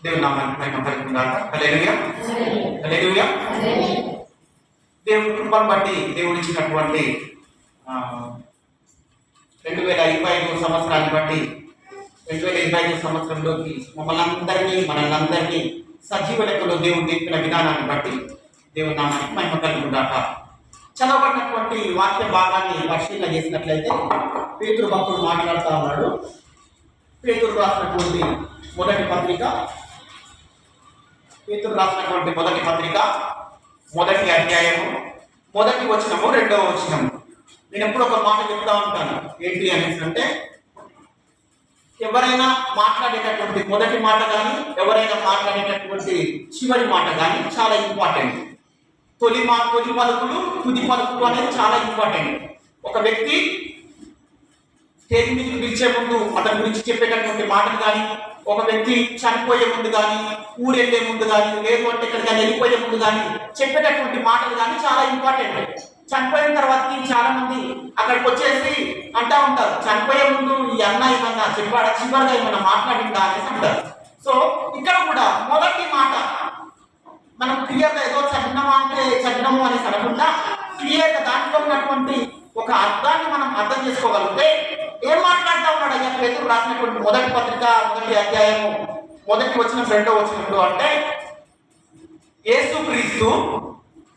దేవుని నామానికి మహిమ కలుగునుగాక. హల్లెలూయా, హల్లెలూయా. దేవుని కృపను బట్టి దేవుడు ఇచ్చినటువంటి 2025 సంవత్సరాన్ని బట్టి 2025 సంవత్సరంలోకి మనల్ని సజీవ లెక్కలో దేవుడు నింపిన విధానాన్ని బట్టి దేవుని నామానికి మహిమ కలుగునుగాక. చదవబడినటువంటి వాక్య భాగాన్ని పరిశీలన చేసినట్లయితే పేతురు భక్తుడు మాట్లాడుతూ ఉన్నాడు. పేతురు రాసినటువంటి మొదటి పత్రిక మొదటి అధ్యాయము 1వ వచనము 2వ వచనము. నేను ఎప్పుడు ఒక మాట చెప్తా ఉంటాను, ఏంటి అనేసి అంటే, ఎవరైనా మాట్లాడేటటువంటి మొదటి మాట కానీ ఎవరైనా మాట్లాడేటటువంటి చివరి మాట కానీ చాలా ఇంపార్టెంట్. తొలి పలుకులు తుది పలుకులు అనేది చాలా ఇంపార్టెంట్. ఒక వ్యక్తి స్టేజ్ మీద పిలిచే ముందు అతని గురించి చెప్పేటటువంటి మాటలు కానీ, ఒక వ్యక్తి చనిపోయే ముందు కానీ, ఊరెళ్ళే ముందు కానీ, లేదు అంటే ఇక్కడ కానీ వెళ్ళిపోయే ముందు కానీ చెప్పేటటువంటి మాటలు కానీ చాలా ఇంపార్టెంట్. చనిపోయిన తర్వాతకి చాలా మంది అక్కడికి వచ్చేసి అంటా ఉంటారు, చనిపోయే ముందు ఈ అన్న ఏమన్నా చెప్పాడా, చివరిగా ఏమన్నా మాట్లాడిందా అనేసి అంటారు. సో ఇక్కడ కూడా మొదటి మాట మనం క్లియర్గా ఏదో చదివినాము అనేసి అనకుండా క్లియర్గా దాంట్లో ఉన్నటువంటి ఒక అర్థాన్ని మనం అర్థం చేసుకోగలిగితే ఏం మాట్లాడుతూ ఉన్నాడు అయ్యా పేతురు రాసినటువంటి మొదటి పత్రిక 1వ అధ్యాయము 1వ వచనం 2వ వచనంలో అంటే, యేసుక్రీస్తు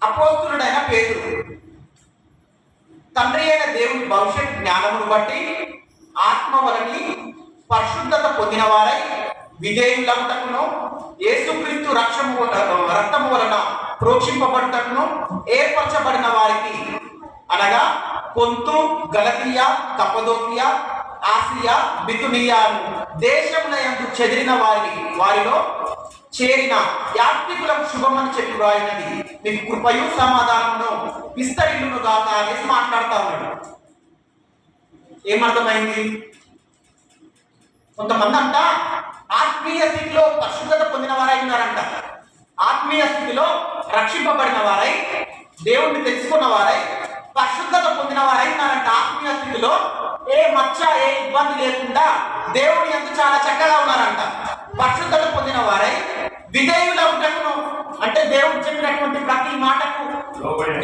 అపోస్తలుడైన పేతురు తండ్రి అయిన దేవుని భవిష్యత్ జ్ఞానమును బట్టి ఆత్మ వలని పరిశుద్ధత పొందిన వారై విధేయులగుటకును యేసుక్రీస్తు రక్తము వలన ప్రోక్షింపబడుటకును ఏర్పరచబడిన వారికి, అనగా పొంతు, గలతీయ, కప్పదోకియ, ఆసియా, బితునియా దేశములందు చెదిరిన వారిలో చేరిన యాత్రికులకు శుభమని చెప్పి రాయినది మీకు కృపయు సమాధానమును విస్తరిల్లును గాక అనేసి మాట్లాడుతూ ఉన్నాడు. ఏమర్థమైంది? కొంతమంది అంట ఆత్మీయ స్థితిలో పరిశుద్ధత పొందిన వారై ఉన్నారంట, ఆత్మీయ స్థితిలో రక్షింపబడిన వారై, దేవుణ్ణి తెలుసుకున్న వారై, పరిశుద్ధత పొందిన వారై ఉన్నారంట. ఆత్మీయ స్థితిలో ఏ మచ్చ ఏ ఇబ్బంది లేకుండా దేవుని యందు చాలా చక్కగా ఉన్నారంట. పరిశుద్ధత పొందిన వారై విధేయులగుటకును, అంటే దేవుడు చెప్పినటువంటి ప్రతి మాటకు,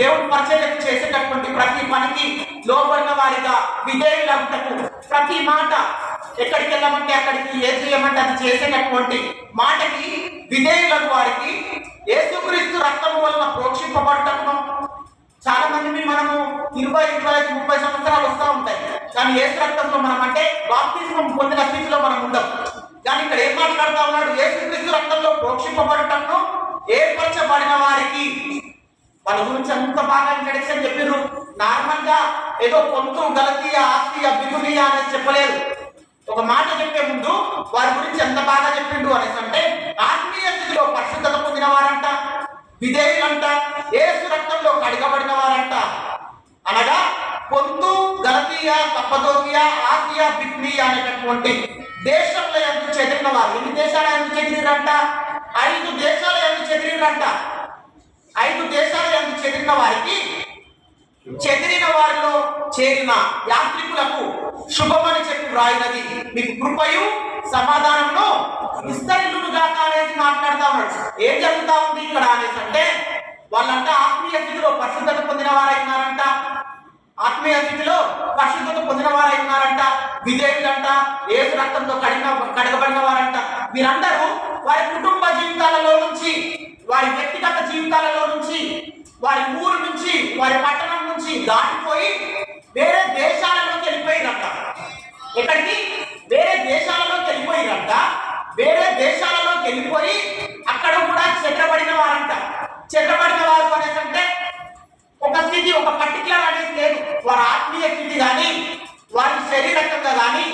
దేవుడు పరిచయం చేసేటటువంటి ప్రతి పనికి లోబడిన వారిగా విధేయులగుటకు, ప్రతి మాట ఎక్కడికి వెళ్ళమంటే అక్కడికి, ఏది చేయమంటే అది చేసేటటువంటి మాటకి విధేయులకు వారికి యేసుక్రీస్తు రక్తము వలన ప్రోక్షింపబడటకును. చాలా మంది మనము 20, 25, 30 సంవత్సరాలు వస్తూ ఉంటాయి, కానీ యేసు రక్తంలో మనం అంటే బాప్తిస్మం పొందిన స్థితిలో మనం ఉండం. కానీ ఇక్కడ ఏం మాట్లాడుతూ ఉన్నాడు? యేసుక్రీస్తు రక్తంలో ప్రోక్షింపబడటంను ఏర్పరచబడిన వారికి. వాళ్ళ గురించి అంత బాగా ఇంట్రడక్షన్ చెప్పారు. నార్మల్ గా ఏదో పొంతు, గలతీయ, ఆసియా, బితునియా అనేది చెప్పలేదు. ఒక మాట చెప్పే ముందు వారి గురించి ఎంత బాగా చెప్పిండు అనేసి అంటే, ఆత్మీయ స్థితిలో పరిశుద్ధత పొందిన వారంట, విధేయులంట, యేసు రక్తంలో కడగబడిన వారంట. అనగా పొంతు, గలతీయ, కప్పదోకియా, ఆసియా, బితునియా అనేటటువంటి దేశంలో ఎందుకు చెదిరిన వారు. ఎన్ని దేశాల ఎందుకు చెదిరిరంట? 5 దేశాల ఎందుకు చెదిరిరంట. 5 దేశాల ఎందుకు చెదిరిన వారికి, చెదిరిన వారిలో చేరిన యాత్రికులకు శుభమని చెప్పి వ్రాయినది మీకు కృపయు సమాధానంలో విస్తరిల్లును గాక అనేసి మాట్లాడుతూ ఉన్నాడు. ఏం జరుగుతూ ఉంది ఇక్కడ అనేసి అంటే, వాళ్ళంట ఆత్మీయ స్థితిలో పరిశుద్ధత పొందిన వారై ఉన్నారంట, ఆత్మీయ స్థితిలో పరిశుద్ధత పొందిన వారై ఉన్నారంట, విధేయులంట, యేసు రక్తంతో కడగబడిన వారంట. వీరందరూ వారి కుటుంబ జీవితాలలో నుంచి, వారి వ్యక్తిగత జీవితాలలో నుంచి, వారి ఊరు నుంచి, వారి పట్టణం నుంచి దాటిపోయి వేరే దేశాలలోకి వెళ్ళిపోయిరంట. ఎక్కడికి? వేరే దేశాలలోకి వెళ్ళిపోయిరంట. వేరే దేశాలలోకి వెళ్ళిపోయి అక్కడ కూడా చెదరబడిన వారంట. చెదరబడిన వారు అనేసి అంటే ఒక స్థితి, ఒక పర్టికులర్ అనేది లేదు. వారి ఆత్మీయ స్థితి కానీ, వారి శరీరకంగా కానీ,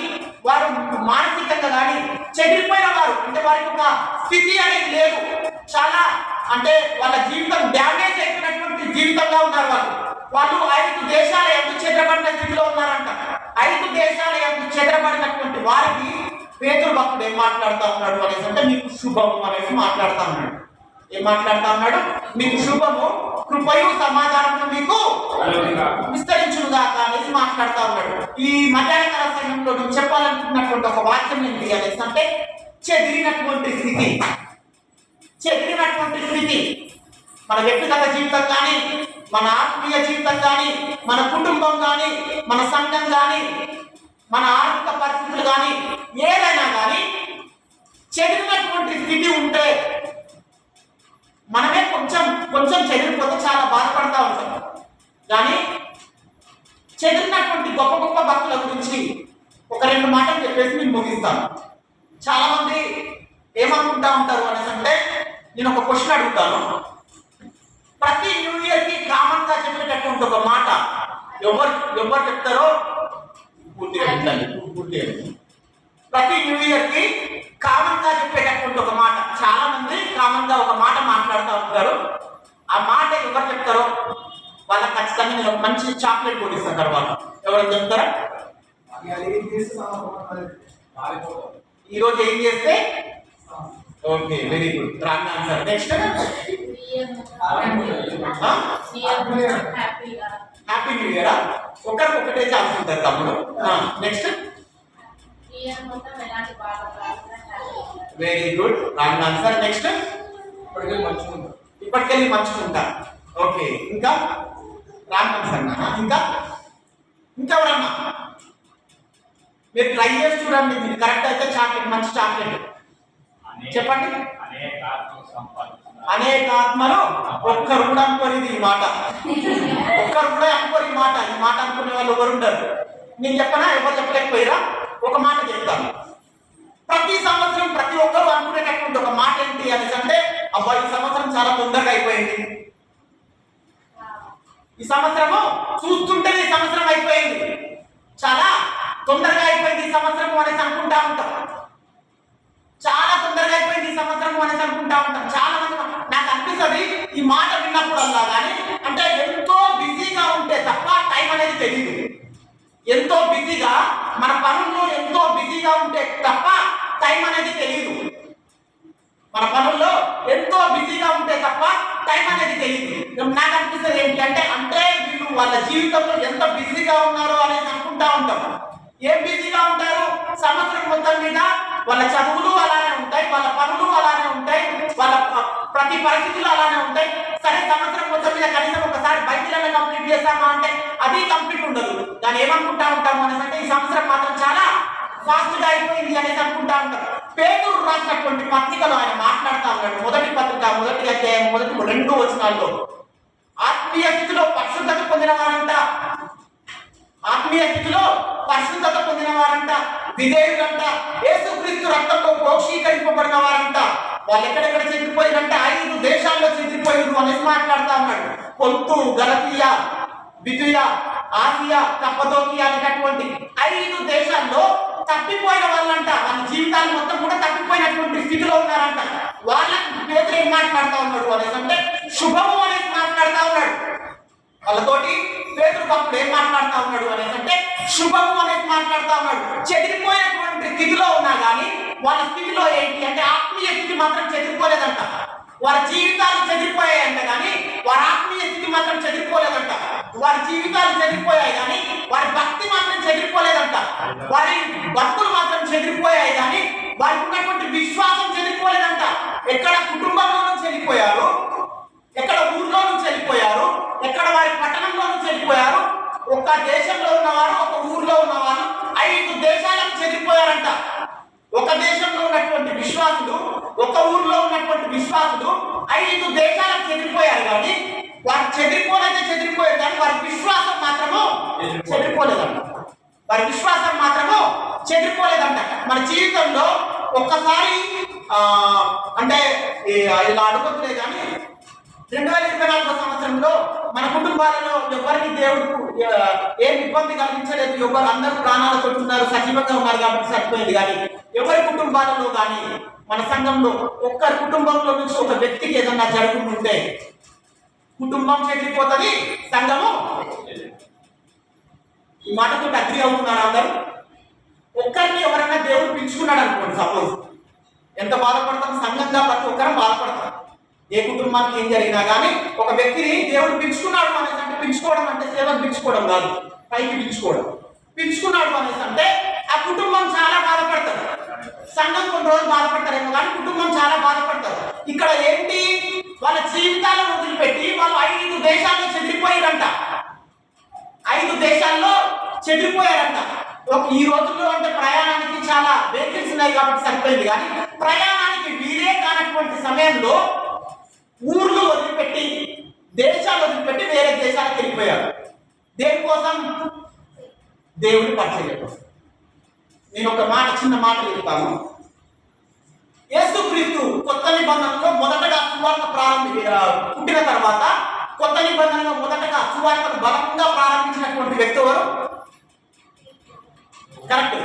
వారు మానసికంగా కానీ చెదిరిపోయిన వారు, అంటే వారికి ఒక స్థితి అనేది లేదు. చాలా అంటే వాళ్ళ జీవితం డ్యామేజ్ అయిపోయినటువంటి జీవితంగా ఉన్నారు వాళ్ళు 5 దేశాల ఎందుకు చెదరబడిన స్థితిలో ఉన్నారంట. 5 దేశాల ఎందుకు చెదరబడినటువంటి వారికి పేతురు భక్తుడు ఏం మాట్లాడుతూ ఉన్నాడు అనేసి అంటే, మీకు శుభము అనేసి మాట్లాడుతూ ఉన్నాడు. ఏం మాట్లాడుతూ ఉన్నాడు? మీకు శుభము, కృపయు సమాధానము మీకు విస్తరించునుగాక అనేసి మాట్లాడుతూ ఉన్నాడు. ఈ మధ్యాహ్నకాల సమయంలో నువ్వు చెప్పాలనుకున్నటువంటి ఒక వాక్యం ఏంటి అనేసి అంటే, చెదిరినటువంటి స్థితి. చెదిరినటువంటి స్థితి మన వ్యక్తిగత జీవితం కానీ, మన ఆత్మీయ జీవితం కానీ, మన కుటుంబం కానీ, మన సంఘం కానీ, మన ఆర్థిక పరిస్థితులు కానీ, ఏదైనా కానీ చెదిరినటువంటి స్థితి ఉంటే మనమే కొంచెం కొంచెం చెదిరిపోతే చాలా బాధపడతా ఉంటాం. కానీ చెదిరినటువంటి గొప్ప గొప్ప భక్తుల గురించి ఒక 2 మాటలు చెప్పేసి నేను ముగిస్తాను. చాలా మంది ఏమనుకుంటా ఉంటారు అనేసి అంటే, నేను ఒక క్వశ్చన్ అడుగుతాను. ప్రతి న్యూ ఇయర్ కి కామన్ గా చెప్పేటటువంటి ఒక మాట ఎవరు చెప్తారో పూర్తిగా. ప్రతి న్యూ ఇయర్ కి కామన్ గా చెప్పేటటువంటి ఒక మాట, చాలా మంది కామన్ గా ఒక మాట మాట్లాడుతూ ఉంటారు. ఆ మాట ఎవరు చెప్తారో వాళ్ళకి ఖచ్చితంగా నేను ఒక మంచి చాక్లెట్ కొనిస్తాను. తర్వాత ఎవరైనా చెప్తారా? ఈరోజు ఏం చేస్తే? Okay, very good, wrong answer. Next, happy new year. ఒకటే ఛాన్స్ ఉంటుంది తమ్ముడు. Next, very good, wrong answer. Next, ఇప్పటికెళ్ళి మంచుకుంటా. ఓకే, ఇంకా రాంగ్ ఆన్సర్. ఇంకెవరన్నా మీరు ట్రై చేసి చూడండి, మీరు కరెక్ట్ అయితే చాక్లెట్, మంచి చాక్లెట్ చెప్పండి. అనేక ఆత్మలు ఒక్కరు కూడా అనుకోలేదు ఈ మాట. ఒక్కరు కూడా అనుకోరు ఈ మాట. ఈ మాట అనుకునే వాళ్ళు ఎవరు ఉంటారు? నేను చెప్పనా? ఎవరు చెప్పలేకపోయిరా? ఒక మాట చెప్తాను. ప్రతి సంవత్సరం ప్రతి ఒక్కరు అనుకునేటటువంటి ఒక మాట ఏంటి అనేసి అంటే, అబ్బా ఈ సంవత్సరం చాలా తొందరగా అయిపోయింది, ఈ సంవత్సరము చూస్తుంటేనే ఈ సంవత్సరం అయిపోయింది, చాలా తొందరగా అయిపోయింది ఈ సంవత్సరం అనేసి అనుకుంటా ఉంటాం. చాలా తొందరగా అయిపోయింది ఈ సంవత్సరం అనేసి అనుకుంటా ఉంటాం. చాలా మంది నాకు అనిపిస్తుంది ఈ మాట విన్నప్పుడల్లా, కానీ అంటే ఎంతో బిజీగా ఉంటే తప్ప టైం అనేది తెలియదు. ఎంతో బిజీగా మన పనుల్లో ఎంతో బిజీగా ఉంటే తప్ప టైం అనేది తెలియదు. మన పనుల్లో ఎంతో బిజీగా ఉంటే తప్ప టైం అనేది తెలియదు. నాకు అనిపిస్తుంది ఏంటి అంటే వీళ్ళు వాళ్ళ జీవితంలో ఎంత బిజీగా ఉన్నారో అనేది అనుకుంటా ఉంటాం. ఏం బిజీగా ఉంటారు? సంవత్సరం మొత్తం మీద వాళ్ళ చదువులు అలానే ఉంటాయి, వాళ్ళ పనులు అలానే ఉంటాయి, వాళ్ళ ప్రతి పరిస్థితులు అలానే ఉంటాయి. సరే, సంవత్సరం మొత్తం మీద కనీసం ఒకసారి బయటికి కంప్లీట్ చేస్తామా అంటే అది కంప్లీట్ ఉండదు. దాన్ని ఏమనుకుంటా ఉంటాము అనేసి అంటే, ఈ సంవత్సరం మాత్రం చాలా ఫాస్ట్ గా అయిపోయింది అనేసి అనుకుంటా ఉంటారు. పేతురు రాసినటువంటి పత్రికలో ఆయన మాట్లాడుతూ ఉన్నాడు. మొదటి పత్రిక 1 అధ్యాయం 2 వచనాల్లో, ఆత్మీయ స్థితిలో పరిశుద్ధత పొందిన వారంట, ఆత్మీయ స్థితిలో పరిశుద్ధత పొందిన వారంట, విధేయులంట, యేసుక్రీస్తు రక్తంలో ప్రోక్షీకరింపబడిన వారంట. వాళ్ళు ఎక్కడెక్కడ చెదిరిపోయినంటే 5 దేశాల్లో చెదిరిపోయారు అనేసి మాట్లాడుతూ ఉన్నాడు. పొంతు, గలతీయ, బితుయ, ఆసియా, కప్పదోకియా అనేటటువంటి 5 దేశాల్లో తప్పిపోయిన వాళ్ళంట. వాళ్ళ జీవితాలు మొత్తం కూడా తప్పిపోయినటువంటి స్థితిలో ఉన్నారంట. వాళ్ళకి పేతురు ఏం మాట్లాడుతూ ఉన్నాడు అనేసి అంటే, శుభము అనేసి మాట్లాడుతూ ఉన్నాడు. వాళ్ళతోటి పేతురు భక్తుడు ఏం మాట్లాడుతూ ఉన్నాడు అనేసి అంటే, శుభము అనేసి మాట్లాడుతూ ఉన్నాడు. చెదిరిపోయినటువంటి స్థితిలో ఉన్నా కానీ వాళ్ళ స్థితిలో ఏంటి అంటే, ఆత్మీయ స్థితి మాత్రం చెదిరిపోలేదంట. వారి జీవితాలు చెదిరిపోయాయంట కానీ వారి ఆత్మీయ స్థితి మాత్రం చెదిరిపోలేదంట. వారి జీవితాలు చెదిరిపోయాయి కానీ వారి భక్తి మాత్రం చెదిరిపోలేదంట. వారి భక్తులు మాత్రం చెదిరిపోయాయి కానీ వారికి ఉన్నటువంటి విశ్వాసం చెదిరిపోలేదంట. ఎక్కడ కుటుంబంలో నుంచి వెళ్ళిపోయారు, ఎక్కడ ఊర్లో నుంచి వెళ్ళిపోయారు, ఎక్కడ వారి పట్టణంలో నుంచి వెళ్ళిపోయారు. ఒక దేశంలో ఉన్నవారు, ఒక ఊర్లో ఉన్నవారు 5 దేశాలకు చెదిరిపోయారంట. ఒక దేశంలో ఉన్నటువంటి విశ్వాసులు, ఒక ఊర్లో ఉన్నటువంటి విశ్వాసులు 5 దేశాలకు చెదిరిపోయారు కానీ వారు చెదిరిపోయారు కానీ వారి విశ్వాసం మాత్రము చెదిరిపోలేదంట. వారి విశ్వాసం మాత్రము చెదిరిపోలేదంట. మన జీవితంలో ఒక్కసారి అంటే ఇలా అడుగుతులే కానీ 2024 సంవత్సరంలో మన కుటుంబాలలో ఎవరికి దేవుడు ఏం ఇబ్బంది కలిగించలేదు. ఎవరు అందరూ ప్రాణాలతో ఉన్నారు, సజీవంగా ఉన్నారు కాబట్టి సరిపోయింది. కానీ ఎవరి కుటుంబాలలో కానీ మన సంఘంలో ఒక్కరి కుటుంబంలో నుంచి ఒక వ్యక్తికి ఏదన్నా జరుగుతుంటే కుటుంబం చెదిరిపోతుంది, సంఘము. ఈ మాటతో అగ్రి అవుతున్నారు అందరూ? ఒక్కరిని ఎవరైనా దేవుడు పిలుచుకున్నాడు అనుకోండి, సపోజ్ ఎంత బాధపడతాం? సంఘంగా ప్రతి ఒక్కరం బాధపడతాం. ఏ కుటుంబానికి ఏం జరిగినా కానీ ఒక వ్యక్తిని దేవుడు పిలుచుకున్నాడు అనేసి అంటే, పిలుచుకోవడం అంటే సేవకు పిలుచుకోవడం కాదు, పైకి పిలుచుకోవడం. పిలుచుకున్నాడు అనేసి అంటే ఆ కుటుంబం చాలా బాధపడతారు. సంఘం కొన్ని రోజులు బాధపడతారేమో కానీ కుటుంబం చాలా బాధపడతారు. ఇక్కడ ఏంటి, వాళ్ళ జీవితాలను వదిలిపెట్టి వాళ్ళు 5 దేశాల్లో చెదిరిపోయారంట. 5 దేశాల్లో చెదిరిపోయారంట. ఈ రోజుల్లో అంటే ప్రయాణానికి చాలా వెహికల్స్ ఉన్నాయి కాబట్టి సరిపోయింది, కానీ ప్రయాణానికి వీలే కానటువంటి సమయంలో ఊర్లు వదిలిపెట్టి దేశాలు వదిలిపెట్టి వేరే దేశాలకు వెళ్ళిపోయారు. దేనికోసం? దేవుని పరిచర్య కోసం. నేను ఒక చిన్న మాట చెప్తాను. యేసుక్రీస్తు కొత్త నిబంధనలో మొదటగా సువార్త పుట్టిన తర్వాత కొత్త నిబంధనలో మొదటగా సువార్తను బలంగా ప్రారంభించినటువంటి వ్యక్తి ఎవరు? కరెక్ట్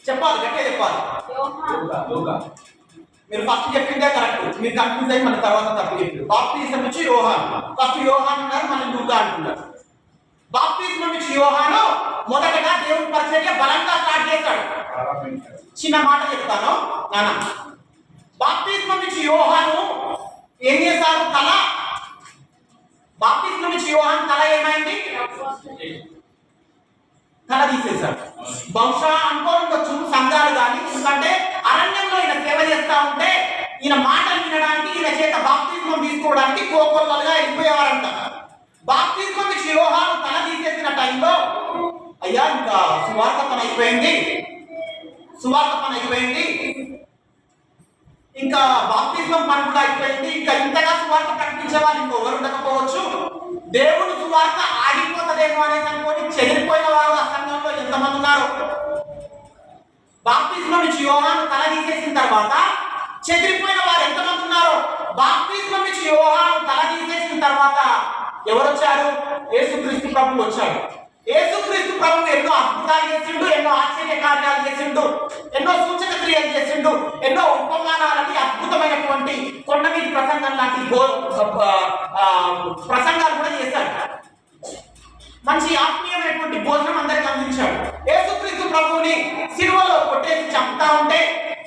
చెప్పాలి, గట్టిగా చెప్పాలి. మీరు ఫస్ట్ చెప్పిందే కరెక్ట్. మీరు కన్ఫ్యూజ్ అయ్యి మన తర్వాత తప్పు చెప్పింది. బాప్తిజం ఇచ్చి యోహాను, ఫస్ట్ యోహాను అన్నారు, మళ్ళీ లూకా అంటున్నారు. బాప్తిజం ఇచ్చి యోహాను మొదటగా దేవుని పరిచర్య బలంగా స్టార్ట్ చేశాడు. చిన్న మాట చెప్తాను నాన్న. బాప్తిజం ఇచ్చి యోహాను ఏం చేశారు? బాప్తిజం ఇచ్చి యోహాను తల ఏమైంది? తల తీసేశాడు. బహుశా అనుకోవచ్చు సంఘాలు కానీ, ఎందుకంటే అరణ్యంలో ఈయన సేవ చేస్తా ఉంటే ఈయన మాటలు వినడానికి, ఈయన చేత బాప్తిజం తీసుకోవడానికి కోకొల్లలుగా వెళ్ళిపోయేవారంట. బాప్తిజం ఇచ్చి యోహాను తల తీసేసిన టైంలో అయ్యా ఇంకా సువార్త పని అయిపోయింది, ఇంకా బాప్తిజం పని కూడా అయిపోయింది, ఇంకా ఇంతగా సువార్త ప్రకటించే వాళ్ళు ఇంకొకరు ఉండకపోవచ్చు, దేవుని సువార్త ఆగిపోతుందేమో అనేసి అనుకోని చెదిరిపోయిన వారు ఆ సంఘంలో ఎంతమంది ఉన్నారు? బాప్తిజం ఇచ్చి యోహాను తల తీసేసిన తర్వాత చెదిరిపోయిన వారు ఎంతమంది ఉన్నారు? బాప్తిజం ఇచ్చి యోహాను తల తీసేసిన తర్వాత ఎవరు వచ్చారు? యేసుక్రీస్తు ప్రభువు వచ్చాడు. యేసుక్రీస్తు ప్రభువు ఎన్నో అద్భుతాలు చేసిండు, ఎన్నో ఆశ్చర్య కార్యాలు చేసిండు, ఎన్నో సూచక క్రియలు చేసిండు, ఎన్నో ఉపమానాలకి అద్భుతమైనటువంటి కొండ మీద ప్రసంగం లాంటి ప్రసంగాలు కూడా చేశాడు. మంచి ఆత్మీయమైనటువంటి భోజనం అందరికి అందించాడు. యేసుక్రీస్తు ప్రభువుని సిలువలో కొట్టేసి చంపుతా ఉంటే,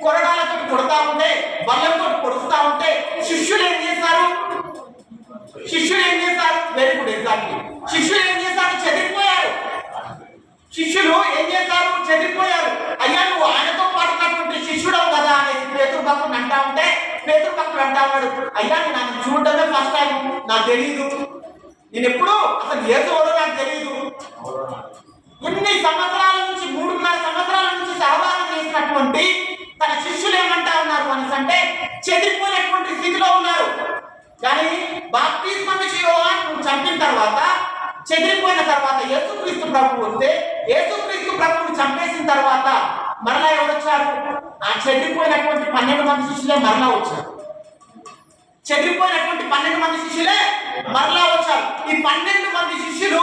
కొరడాలతో కొడతా ఉంటే, బల్లెంతో పొడుస్తా ఉంటే శిష్యులు ఏం చేశారు? Very good, exactly. శిష్యులు ఏం చేశారు? చెదిరిపోయారు. అయ్యా నువ్వు ఆయనతో పాటున్నటువంటి శిష్యుడవు కదా అనేసి పేతురు భక్తుడు అంటా ఉంటే, పేతురు భక్తుడు అంటా ఉన్నాడు, అయ్యా నేను ఆయన చూడటమే ఫస్ట్ టైం, నాకు తెలియదు, నేను ఎప్పుడు అసలు యేసువరో నాకు తెలియదు. ఎన్ని సంవత్సరాల నుంచి 3.5 సంవత్సరాల నుంచి సహవాసం చేసినటువంటి తన శిష్యులు ఏమంటా ఉన్నారు అనేసి అంటే చెదిరిపోయినటువంటి స్థితిలో ఉన్నారు. కానీ బాప్తిస్మం ఇచ్చి యోహాను చంపిన తర్వాత, చెదిరిపోయిన తర్వాత యేసుక్రీస్తు ప్రభువు వస్తే, యేసుక్రీస్తు ప్రభువును చంపేసిన తర్వాత మరలా ఎవరొచ్చారు? ఆ చెదిరిపోయినటువంటి 12 మంది శిష్యులే మరలా వచ్చారు. చెదిరిపోయినటువంటి 12 మంది శిష్యులే మరలా వచ్చారు. ఈ 12 మంది శిష్యులు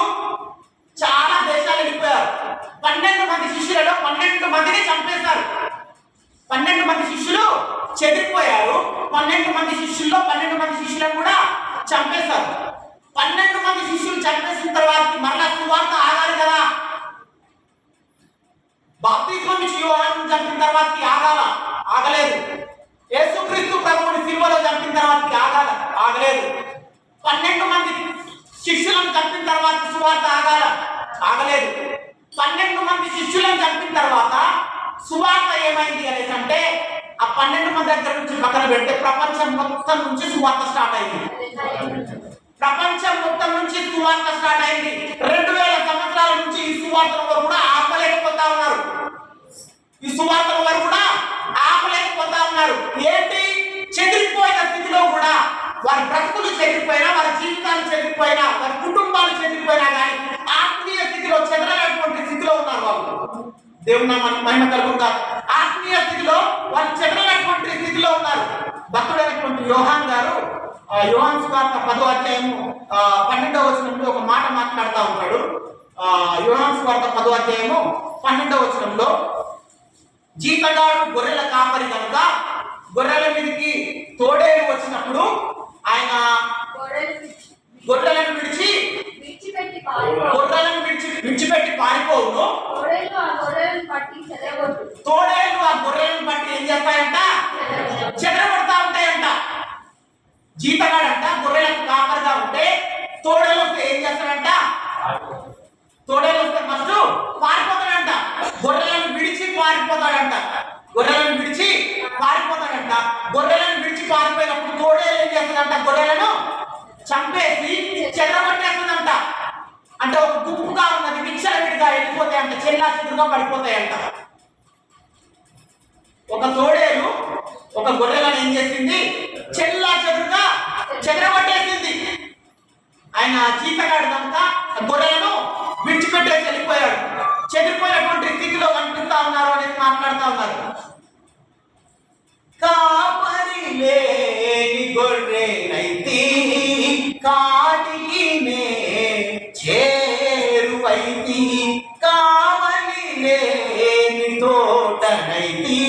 చాలా దేశాలు వెళ్ళిపోయారు. 12 మంది శిష్యులలో 12 మందిని చంపేశారు. 12 మంది శిష్యులు చెదిరిపోయారు. 12 మంది శిష్యుల్లో 12 మంది శిష్యులను కూడా చంపేశారు. 12 మంది శిష్యులు చంపేసిన తర్వాత మరలా సువార్త ఆగాలి కదా. బాప్తిస్మం ఇచ్చి యోహాను చంపిన తర్వాత ఆగలేదు. యేసుక్రీస్తు ప్రభువుని సిలువలో చంపిన తర్వాత ఆగలేదు. 12 మంది శిష్యులను చంపిన తర్వాత సువార్త ఆగలేదు. 12 మంది శిష్యులను చంపిన తర్వాత సువార్త ఏమైంది అనేసి అంటే, ఆ 12 మంది దగ్గర నుంచి పక్కన పెడితే ప్రపంచం మొత్తం నుంచి సువార్త స్టార్ట్ అయింది. 2000 సంవత్సరాల నుంచి ఈ సువార్తను కూడా ఆపలేకపోతా ఉన్నారు. ఏంటి? చెదిరిపోయిన స్థితిలో కూడా వారి బ్రతుకులు చెదిరిపోయినా, వారి జీవితాలు చెదిరిపోయినా, వారి కుటుంబాలు చెదిరిపోయినా కానీ ఆత్మీయ స్థితిలో చెదరలేటువంటి స్థితిలో ఉన్నారు వాళ్ళు. దేవుని నామానికి మహిమ కలుగుగా. ఆత్మీయ స్థితిలో వాళ్ళు చెదరలేటువంటి స్థితిలో ఉన్నారు. భక్తుడైనటువంటి యోహాన్ గారు యోహాను సువార్త 10వ అధ్యాయము 12వ వచనంలో ఒక మాట మాట్లాడుతూ ఉంటాడు. యోహాను సువార్త 10వ అధ్యాయము 12వ వచనంలో, జీతగాడు గొర్రెల కాపరి కనుక గొర్రెల మీదకి తోడేలు వచ్చినప్పుడు ఆయన గొర్రెలను విడిచిపెట్టి పారిపోవును. తోడేలు ఆ గొర్రెలను బట్టి ఏం చేస్తాయంట? చెదరగొడతా ఉంటాయంట. జీతగాడంట గొర్రెలకు కాపరిగా ఉంటే తోడేలు ఏం చేస్తాడంట? తోడేలు వస్తే ఫస్ట్ పారిపోతాడంట, గొర్రెలను విడిచి పారిపోతాడంట, గొర్రెలను విడిచి పారిపోతాడంట. గొర్రెలను విడిచి పారిపోయినప్పుడు తోడేలు ఏం చేస్తుందంట, గొర్రెలను చంపేసి చెదరగొట్టేస్తుందంట. అంటే ఒక గుంపుగా ఉన్నది విచ్చలవిడిగా వెళ్ళిపోతాయంట, చెల్లా చెదురుగా పడిపోతాయంట. ఒక తోడేలు ఒక గొర్రెలను ఏం చేసింది, చెల్లా చెదురుగా చెదరగొట్టేసింది. ఆయన చీతగాడు కనుక గొర్రెలను విడిచిపెట్టేసి వెళ్ళిపోయాడు. చెదిరిపోయినటువంటి స్థితిలో కనిపిస్తా ఉన్నారు అనేది మాట్లాడుతూ ఉన్నారు. కాపరి లేని గొర్రెనైతే కాటికి నే చేరువైతి, కావలి లేని తోటనైతి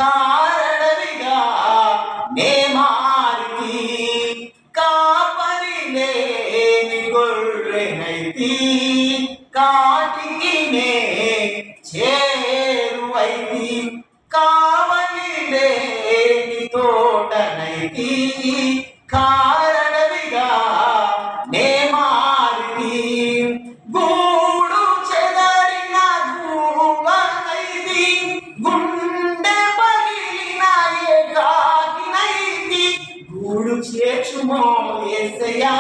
కారణవిగా నే మారితి, కాపరి లేని గొర్రెనైతి కాటికి నే చేరువైతి, కావలి లేని తోటనైతి కారణవిగా నే మారితి, గూడు చెదరిన గూబనైతి గుండె పగిలిన ఏకాకినైతి, గూడు చేర్చుమో యేసయ్యా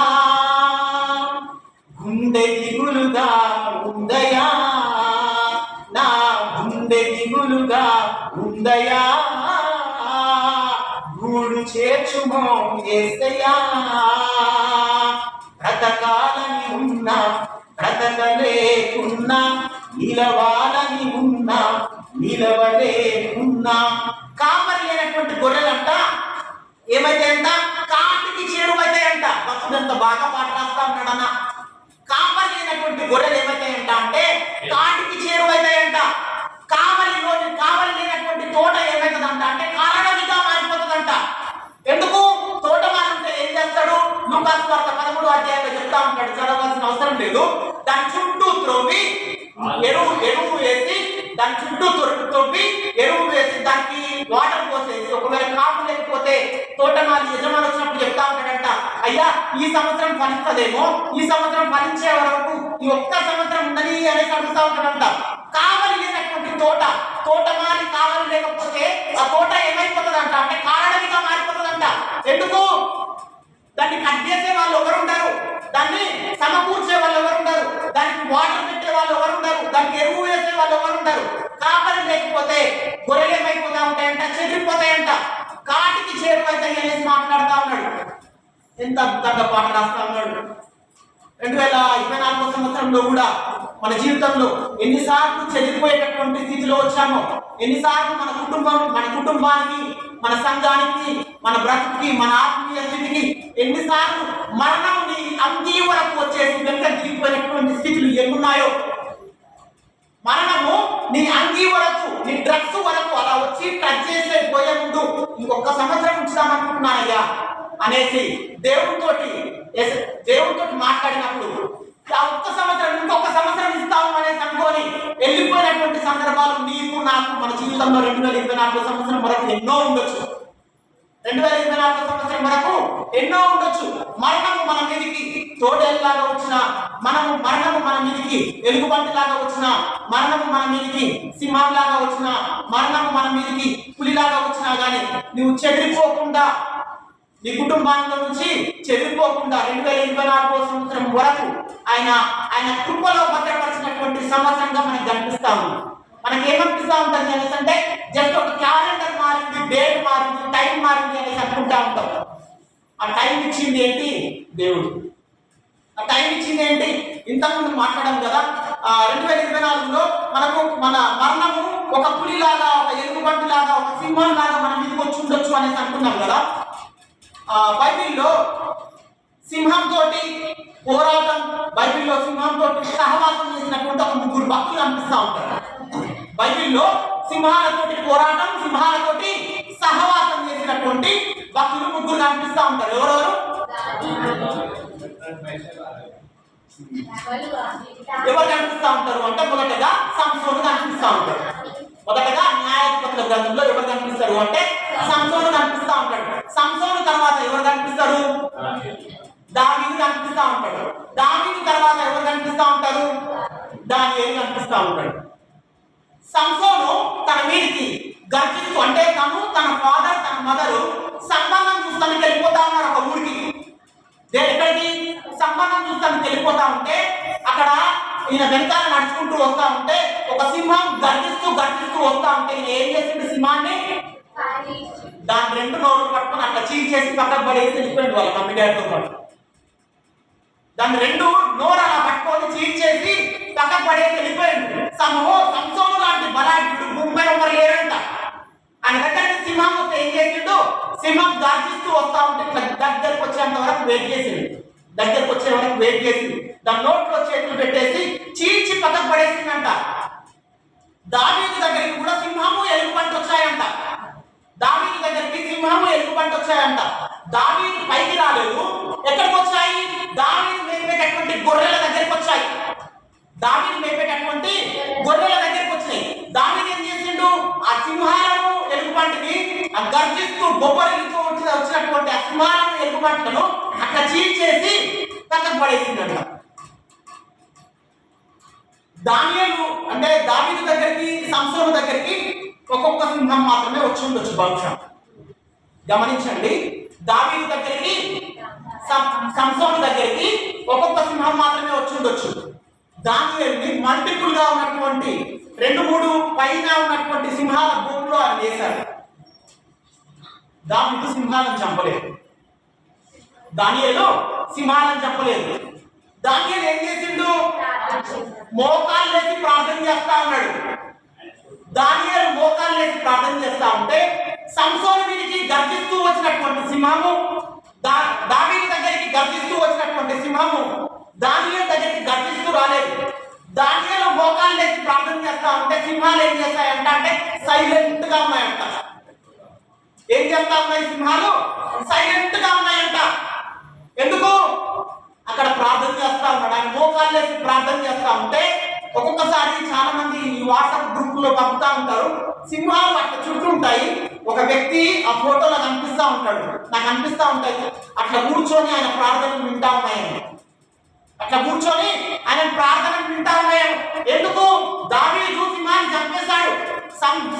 గుండె దిగులుగా ఉందయా, నా గుండె దిగులుగా ఉందయా, గూడు చేర్చుమో యేసయ్యా. బ్రతకాలని ఉన్నా బ్రతకలేకున్నా, నిలవాలని ఉన్నా నిలవలేకున్నా. కాపరి లేనటువంటి గొర్రెలంట ఏమైతాయంట, కాటికి చేరువైతాయంట. భక్తుడు ఎంత బాగా పాట రాస్తా ఉన్నాడన్న. కాపరి లేనటువంటి గొర్రెలు ఏమైతాయంట అంటే కాటికి చేరువైతాయంట. కావలి లేనటువంటి తోట ఏమవుతుందంట అంటే కారణవిగా మారిపోతుందంట. ఎందుకు? తోటమాలి ఉంటే ఏం చేస్తాడు? లూకాసు వార్త 13వ అధ్యాయంలో చెప్తా ఉంటాడు, చదవాల్సిన అవసరం లేదు. దాని చుట్టూ త్రవ్వి ఎరువు వేసి, దాని చుట్టూ తొవ్వి ఎరువు వేసి దానికి వాటర్ పోసేసి, ఒకవేళ కాపు లేకపోతే తోటమాలి యజమాని వచ్చినప్పుడు చెప్తా ఉంటాడంట, అయ్యా ఈ సంవత్సరం ఫలిస్తదేమో, ఈ సంవత్సరం ఫలించే వరకు ఈ ఒక్క సంవత్సరం ఉండని అనేసి అడుగుతా ఉంటాడంట. కావలి లేనటువంటి తోటమాలి కావలి లేకపోతే ఆ తోట ఏమైపోతుందంట అంటే కారణవిగా మారిపోతుందంట. ఎందుకు? దాన్ని కట్ చేసే వాళ్ళు ఎవరు ఉండరు, దాన్ని సమకూర్చే వాళ్ళు ఎవరు ఉండరు, దానికి వాటర్ పెట్టే వాళ్ళు ఎవరు ఉండరు, దానికి ఎరువు వేసే వాళ్ళు ఎవరు ఉండరు. కాపరి లేకపోతే గొర్రెలు ఏమైపోతా ఉంటాయంట, చెదిరిపోతాయంట, కాటికి చేరువైతాయి అనేసి మాట్లాడుతూ ఉన్నాడు. ఎంత అద్భుతంగా పాట రాస్తా ఉన్నాడు. 2024 సంవత్సరంలో కూడా మన జీవితంలో ఎన్నిసార్లు చెదిరిపోయేటటువంటి స్థితిలో వచ్చామో, ఎన్నిసార్లు మన కుటుంబానికి, మన సంఘానికి, మన బ్రతుకుకి, మన ఆత్మీయ స్థితికి ఎన్నిసార్లు మరణంని అంతీ వరకు వచ్చేసి వెంట తిరిగిపోయినటువంటి స్థితులు ఎన్నున్నాయో. మరణము నీ అంగీ వరకు, నీ డ్రగ్స్ వరకు అలా వచ్చి టచ్ చేసే పోయే ముందు ఇంకొక సంవత్సరం ఉంచుదామనుకుంటున్నానయ్యా అనేసి దేవుడితోటి మాట్లాడినప్పుడు ఆ ఒక్క సంవత్సరం ఇంకొక సంవత్సరం ఇస్తాము అనేసి అనుకొని వెళ్ళిపోయినటువంటి సందర్భాలు నీకు నాకు మన జీవితంలో 2024 సంవత్సరం వరకు ఎన్నో ఉండొచ్చు. 2024 సంవత్సరం వరకు ఎన్నో ఉండొచ్చు. మరణము మన మీదికి తోడేలాగా వచ్చిన, మరణము మన మీదికి ఎలుగుబంటిలాగా వచ్చిన, మరణము మన మీదికి సింహంలాగా వచ్చిన, మరణము మన మీదికి పులిలాగా వచ్చినా కానీ నువ్వు చెదిరిపోకుండా, నీ కుటుంబాల్లో నుంచి చెదిరిపోకుండా 2024 సంవత్సరం వరకు ఆయన కృపలో భద్రపరిచినటువంటి సంవత్సరంగా మనకు కనిపిస్తాము. మనకి ఏమనిపిస్తూ ఉంటుంది అనేసి అంటే జస్ట్ ఒక క్యాలెండర్ మారింది, డేట్ మారింది, టైం మారింది అనేసి అనుకుంటా ఉంటాం. ఆ టైం ఇచ్చింది ఏంటి? దేవుడు. ఆ టైం ఇచ్చింది ఏంటి? ఇంతకుముందు మాట్లాడాం కదా, 2024లో మనకు మన మరణము ఒక పులిలాగా, ఒక ఎలుగుబంటిలాగా, ఒక సింహం లాగా మన మీదకి వచ్చి ఉండొచ్చు అనేసి అనుకున్నాం కదా. బైబిల్లో సింహంతో పోరాటం, బైబిల్లో సింహంతో సహవాసం చేసినటువంటి ఒక 3 భక్తులు అనిపిస్తూ ఉంటారు. బైబిల్లో సింహాలతోటి పోరాటం, సింహాలతోటి సహవాసం చేసినటువంటి భక్తులు 3 కనిపిస్తూ ఉంటారు. ఎవరెవరు? ఎవరు కనిపిస్తూ ఉంటారు అంటే మొదటగా సంసోను కనిపిస్తూ ఉంటారు. మొదటగా న్యాయాధిపతుల గ్రంథంలో ఎవరు కనిపిస్తారు అంటే సంసోను కనిపిస్తూ ఉంటాడు. సంసోను తర్వాత ఎవరు కనిపిస్తారు? దావీదు కనిపిస్తా ఉంటాడు. దావీదు తర్వాత ఎవరు కనిపిస్తా ఉంటారు? దానియేలు కనిపిస్తా ఉంటాడు. సంసోను తన మీదికి గర్జిస్తూ, అంటే తను, తన ఫాదర్, తన మదరు సంబంధం చూస్తానికి వెళ్ళిపోతా ఉన్నారు ఒక ఊరికి. ఎక్కడికి? సంబంధం చూస్తానికి వెళ్ళిపోతా ఉంటే అక్కడ ఈయన వెనకాల నడుచుకుంటూ వస్తా ఉంటే ఒక సింహం గర్జిస్తూ గర్జిస్తూ వస్తా ఉంటే ఈయన ఏం చేసిండు? సింహాన్ని దాని రెండు నోట్లు పట్టుకుని అట్లా చీల్చేసి పక్కకు పడేసి వెళ్ళిపోయింది వాళ్ళ మమ్మీ డాడీతో పాటు. దాని రెండు నోరు అలా పట్టుకొని చీల్చేసి పక్కకు పడేసి వెళ్ళిపోయింది. సంసోను లాంటి బలాఢ్యుడు భూమిపై ఒకరు లేరంట. ఆయన దగ్గరికి సింహం వస్తే ఏం చేసిండు? సింహం గర్జిస్తూ వస్తా ఉంటే ఇట్లా దగ్గరకు వచ్చేంత వరకు వెయిట్ చేసింది. దగ్గరకు వచ్చే వరకు వెయిట్ చేసి దాని నోట్లో చేతులు పెట్టేసి చీల్చి పక్కకు పడేసిందంట. దావీదు దగ్గరికి కూడా సింహము ఎలుగుబంటి వచ్చాయంట. దావీదు దగ్గరికి సింహము ఎలుగుబంటి వచ్చాయంట. దావీదు పైకి రాలేదు. ఎక్కడికి వచ్చాయి? దావీదు మేపేటటువంటి గొర్రెల దగ్గరికి వచ్చాయి. దావీదు మేపేటటువంటి గొర్రెల దగ్గరికి వచ్చాయి. దావీదు ఏం చేసిండు? ఆ సింహాలను ఎలుగుబంటిని గర్జిస్తూ బొబ్బరితో వచ్చినటువంటి ఆ సింహాలను ఎలుగుబంట్లను అట్లా చీల్చేసి పక్కకు పడేసిందంట. దానియేలు అంటే దావీదు దగ్గరికి, సంసోను దగ్గరికి ఒక్కొక్క సింహం మాత్రమే వచ్చి ఉండొచ్చు బహుశా. గమనించండి, దావీదు దగ్గరికి, సంసోను దగ్గరికి ఒక్కొక్క సింహం మాత్రమే వచ్చి ఉండొచ్చు. దానియేలుని మల్టిపుల్ గా ఉన్నటువంటి 2-3 పైన ఉన్నటువంటి సింహాల భూమిలో ఆయన వేశాడు. దావీదు సింహాలను చంపలేదు. దానియేలు సింహాలను చంపలేదు. దానియేలు ఏం చేసిండు? మోకాళ్ళు వేసి ప్రార్థన చేస్తా ఉన్నాడు. దానియేలు మోకాళ్ళు వేసి ప్రార్థన చేస్తా ఉంటే సంసోను మీదకి గర్జిస్తూ వచ్చినటువంటి సింహము, దావీదు దగ్గరికి గర్జిస్తూ వచ్చినటువంటి సింహము దానియేలు దగ్గరికి గర్జిస్తూ రాలేదు. దానియేలు మోకాళ్ళు వేసి ప్రార్థన చేస్తా ఉంటే సింహాలు ఏం చేస్తాయంట అంటే సైలెంట్ గా ఉన్నాయంట. ఏం చేస్తా ఉన్నాయి? సింహాలు సైలెంట్ గా ఉన్నాయంట. ఎందుకు? అక్కడ ప్రార్థన చేస్తా ఉన్నాడు. ఆయన మోకాళ్ళు వేసి ప్రార్థన చేస్తా ఉంటే ఒక్కొక్కసారి చాలా మంది ఈ వాట్సాప్ గ్రూప్ లో పంపుతా ఉంటారు. సింహాలు అట్లా చుట్టూ ఉంటాయి. ఒక వ్యక్తి ఆ ఫోటోలో కనిపిస్తా ఉంటాడు, నాకు అనిపిస్తా ఉంటాయి అట్లా కూర్చొని ఆయన ప్రార్థనలు వింటా ఉన్నాయని. అట్లా కూర్చొని ఆయన ప్రార్థనలు వింటా ఉన్నాయని. ఎందుకు? దావీదు సింహాన్ని చంపేశాడు.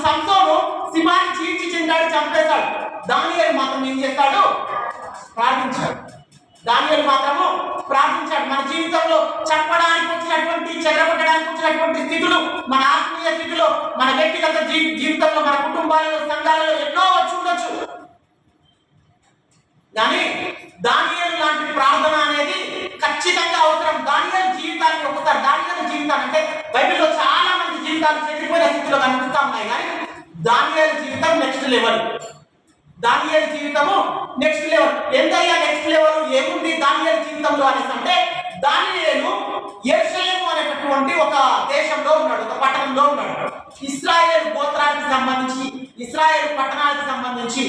సంసోను సింహాన్ని చీల్చి చింటాడు, చంపేశాడు. దానియేలు మాత్రం ఏం చేస్తాడు? ప్రార్థించాడు. దానియేలు మాత్రము ప్రార్థించాడు. మన జీవితంలో చెప్పడానికి వచ్చినటువంటి, చెదరగొట్టడానికి వచ్చినటువంటి స్థితులు, మన ఆత్మీయ స్థితిలో, మన వ్యక్తిగత జీవితంలో, మన కుటుంబాలలో, సంఘాలలో ఎన్నో వచ్చి ఉండొచ్చు. కానీ దానియేలు లాంటి ప్రార్థన అనేది ఖచ్చితంగా అవసరం. దానియేలు జీవితానికి ఒకసారి, దానియేలు జీవితాన్ని అంటే బైబిల్లో చాలా మంది జీవితాలు చెడిపోయిన స్థితిలో కనిపిస్తా ఉన్నాయి. కానీ దానియేలు జీవితం నెక్స్ట్ లెవెల్. దానియేలు జీవితము నెక్స్ట్ లెవెల్. ఎంతయ్యా నెక్స్ట్ లెవెల్? ఏముంది దానియేలు జీవితంలో అనేసి అంటే, దానియేలు యెరూషలేము అనేటటువంటి ఒక దేశంలో ఉన్నాడు, ఒక పట్టణంలో ఉన్నాడు. ఇశ్రాయేలు గోత్రానికి సంబంధించి, ఇశ్రాయేలు పట్టణానికి సంబంధించి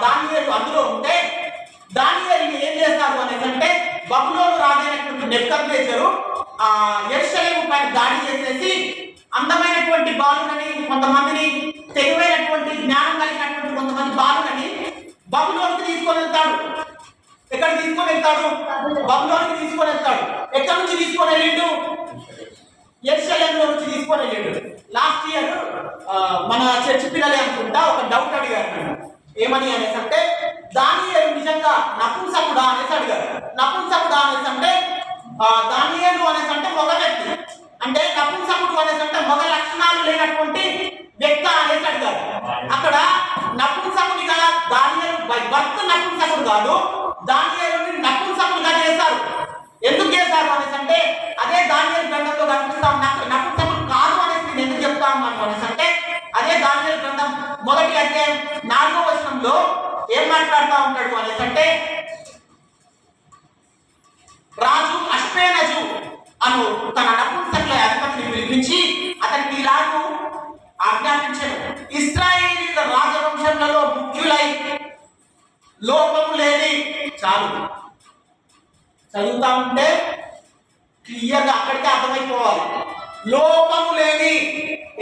దానియేలు అందులో ఉంటే, దానియేలుని ఏం చేస్తారు అనేసి అంటే బబులోను రాజైనటువంటి నెబుకద్నెజరు యెరూషలేము పైన దాడి చేసేసి అందమైనటువంటి బాలులని, కొంతమందిని తెలివైనటువంటి జ్ఞానం కలిగినటువంటి కొంతమంది బాలులని బబులోనికి తీసుకొని వెళ్తాడు. ఎక్కడ తీసుకొని వెళ్తాడు? బబులోనికి తీసుకొని వెళ్తాడు. ఎక్కడి నుంచి తీసుకొని వెళ్ళిండు? యెరూషలేములో నుంచి తీసుకొని వెళ్ళిండు. లాస్ట్ ఇయర్ మన చర్చి పిల్లలే అనుకుంటా ఒక డౌట్ అడిగారు. ఏమని అనేసి అంటే, దానియేలు నిజంగా నపుంసకుడా అనేసి అడిగారు. నపుంసకుడా అనేసి అంటే దానియేలు అనేసి అంటే మగ వ్యక్తి, అంటే నపుంసకుడు అనేసి అంటే మగ లక్షణాలు లేనటువంటి వ్యక్తి అనేసి అడిగారు. అక్కడ నపుంసకుడిగా దానియేలు బై బర్త్ నపుంసకుడు కాదు, దానియేలుని నపుంసకుడిగా చేశారు. ఎందుకు చేశారు అనేసి అంటే అదే దానియేలు గ్రంథంలో కనిపిస్తాం. నపుంసకుడు కాదు అనేసి నేను ఎందుకు చెప్తా ఉన్నాను అనేసి అంటే, అదే దానియేలు గ్రంథం 1వ అధ్యాయం 4వ వచనంలో ఏం మాట్లాడుతూ ఉంటాడు అనేసి అంటే, రాజు అష్పేనజు అను తన నపుంసకుల అధిపతిని పిలిపించి అతనికి ఇలాగూ ఆజ్ఞాపించాడు, ఇశ్రాయేలీయుల రాజవంశంలో ముఖ్యులై లోపము లేని, చాలు చదువుతా ఉంటే క్లియర్గా అక్కడికే అర్థమైపోవాలి. లోపము లేని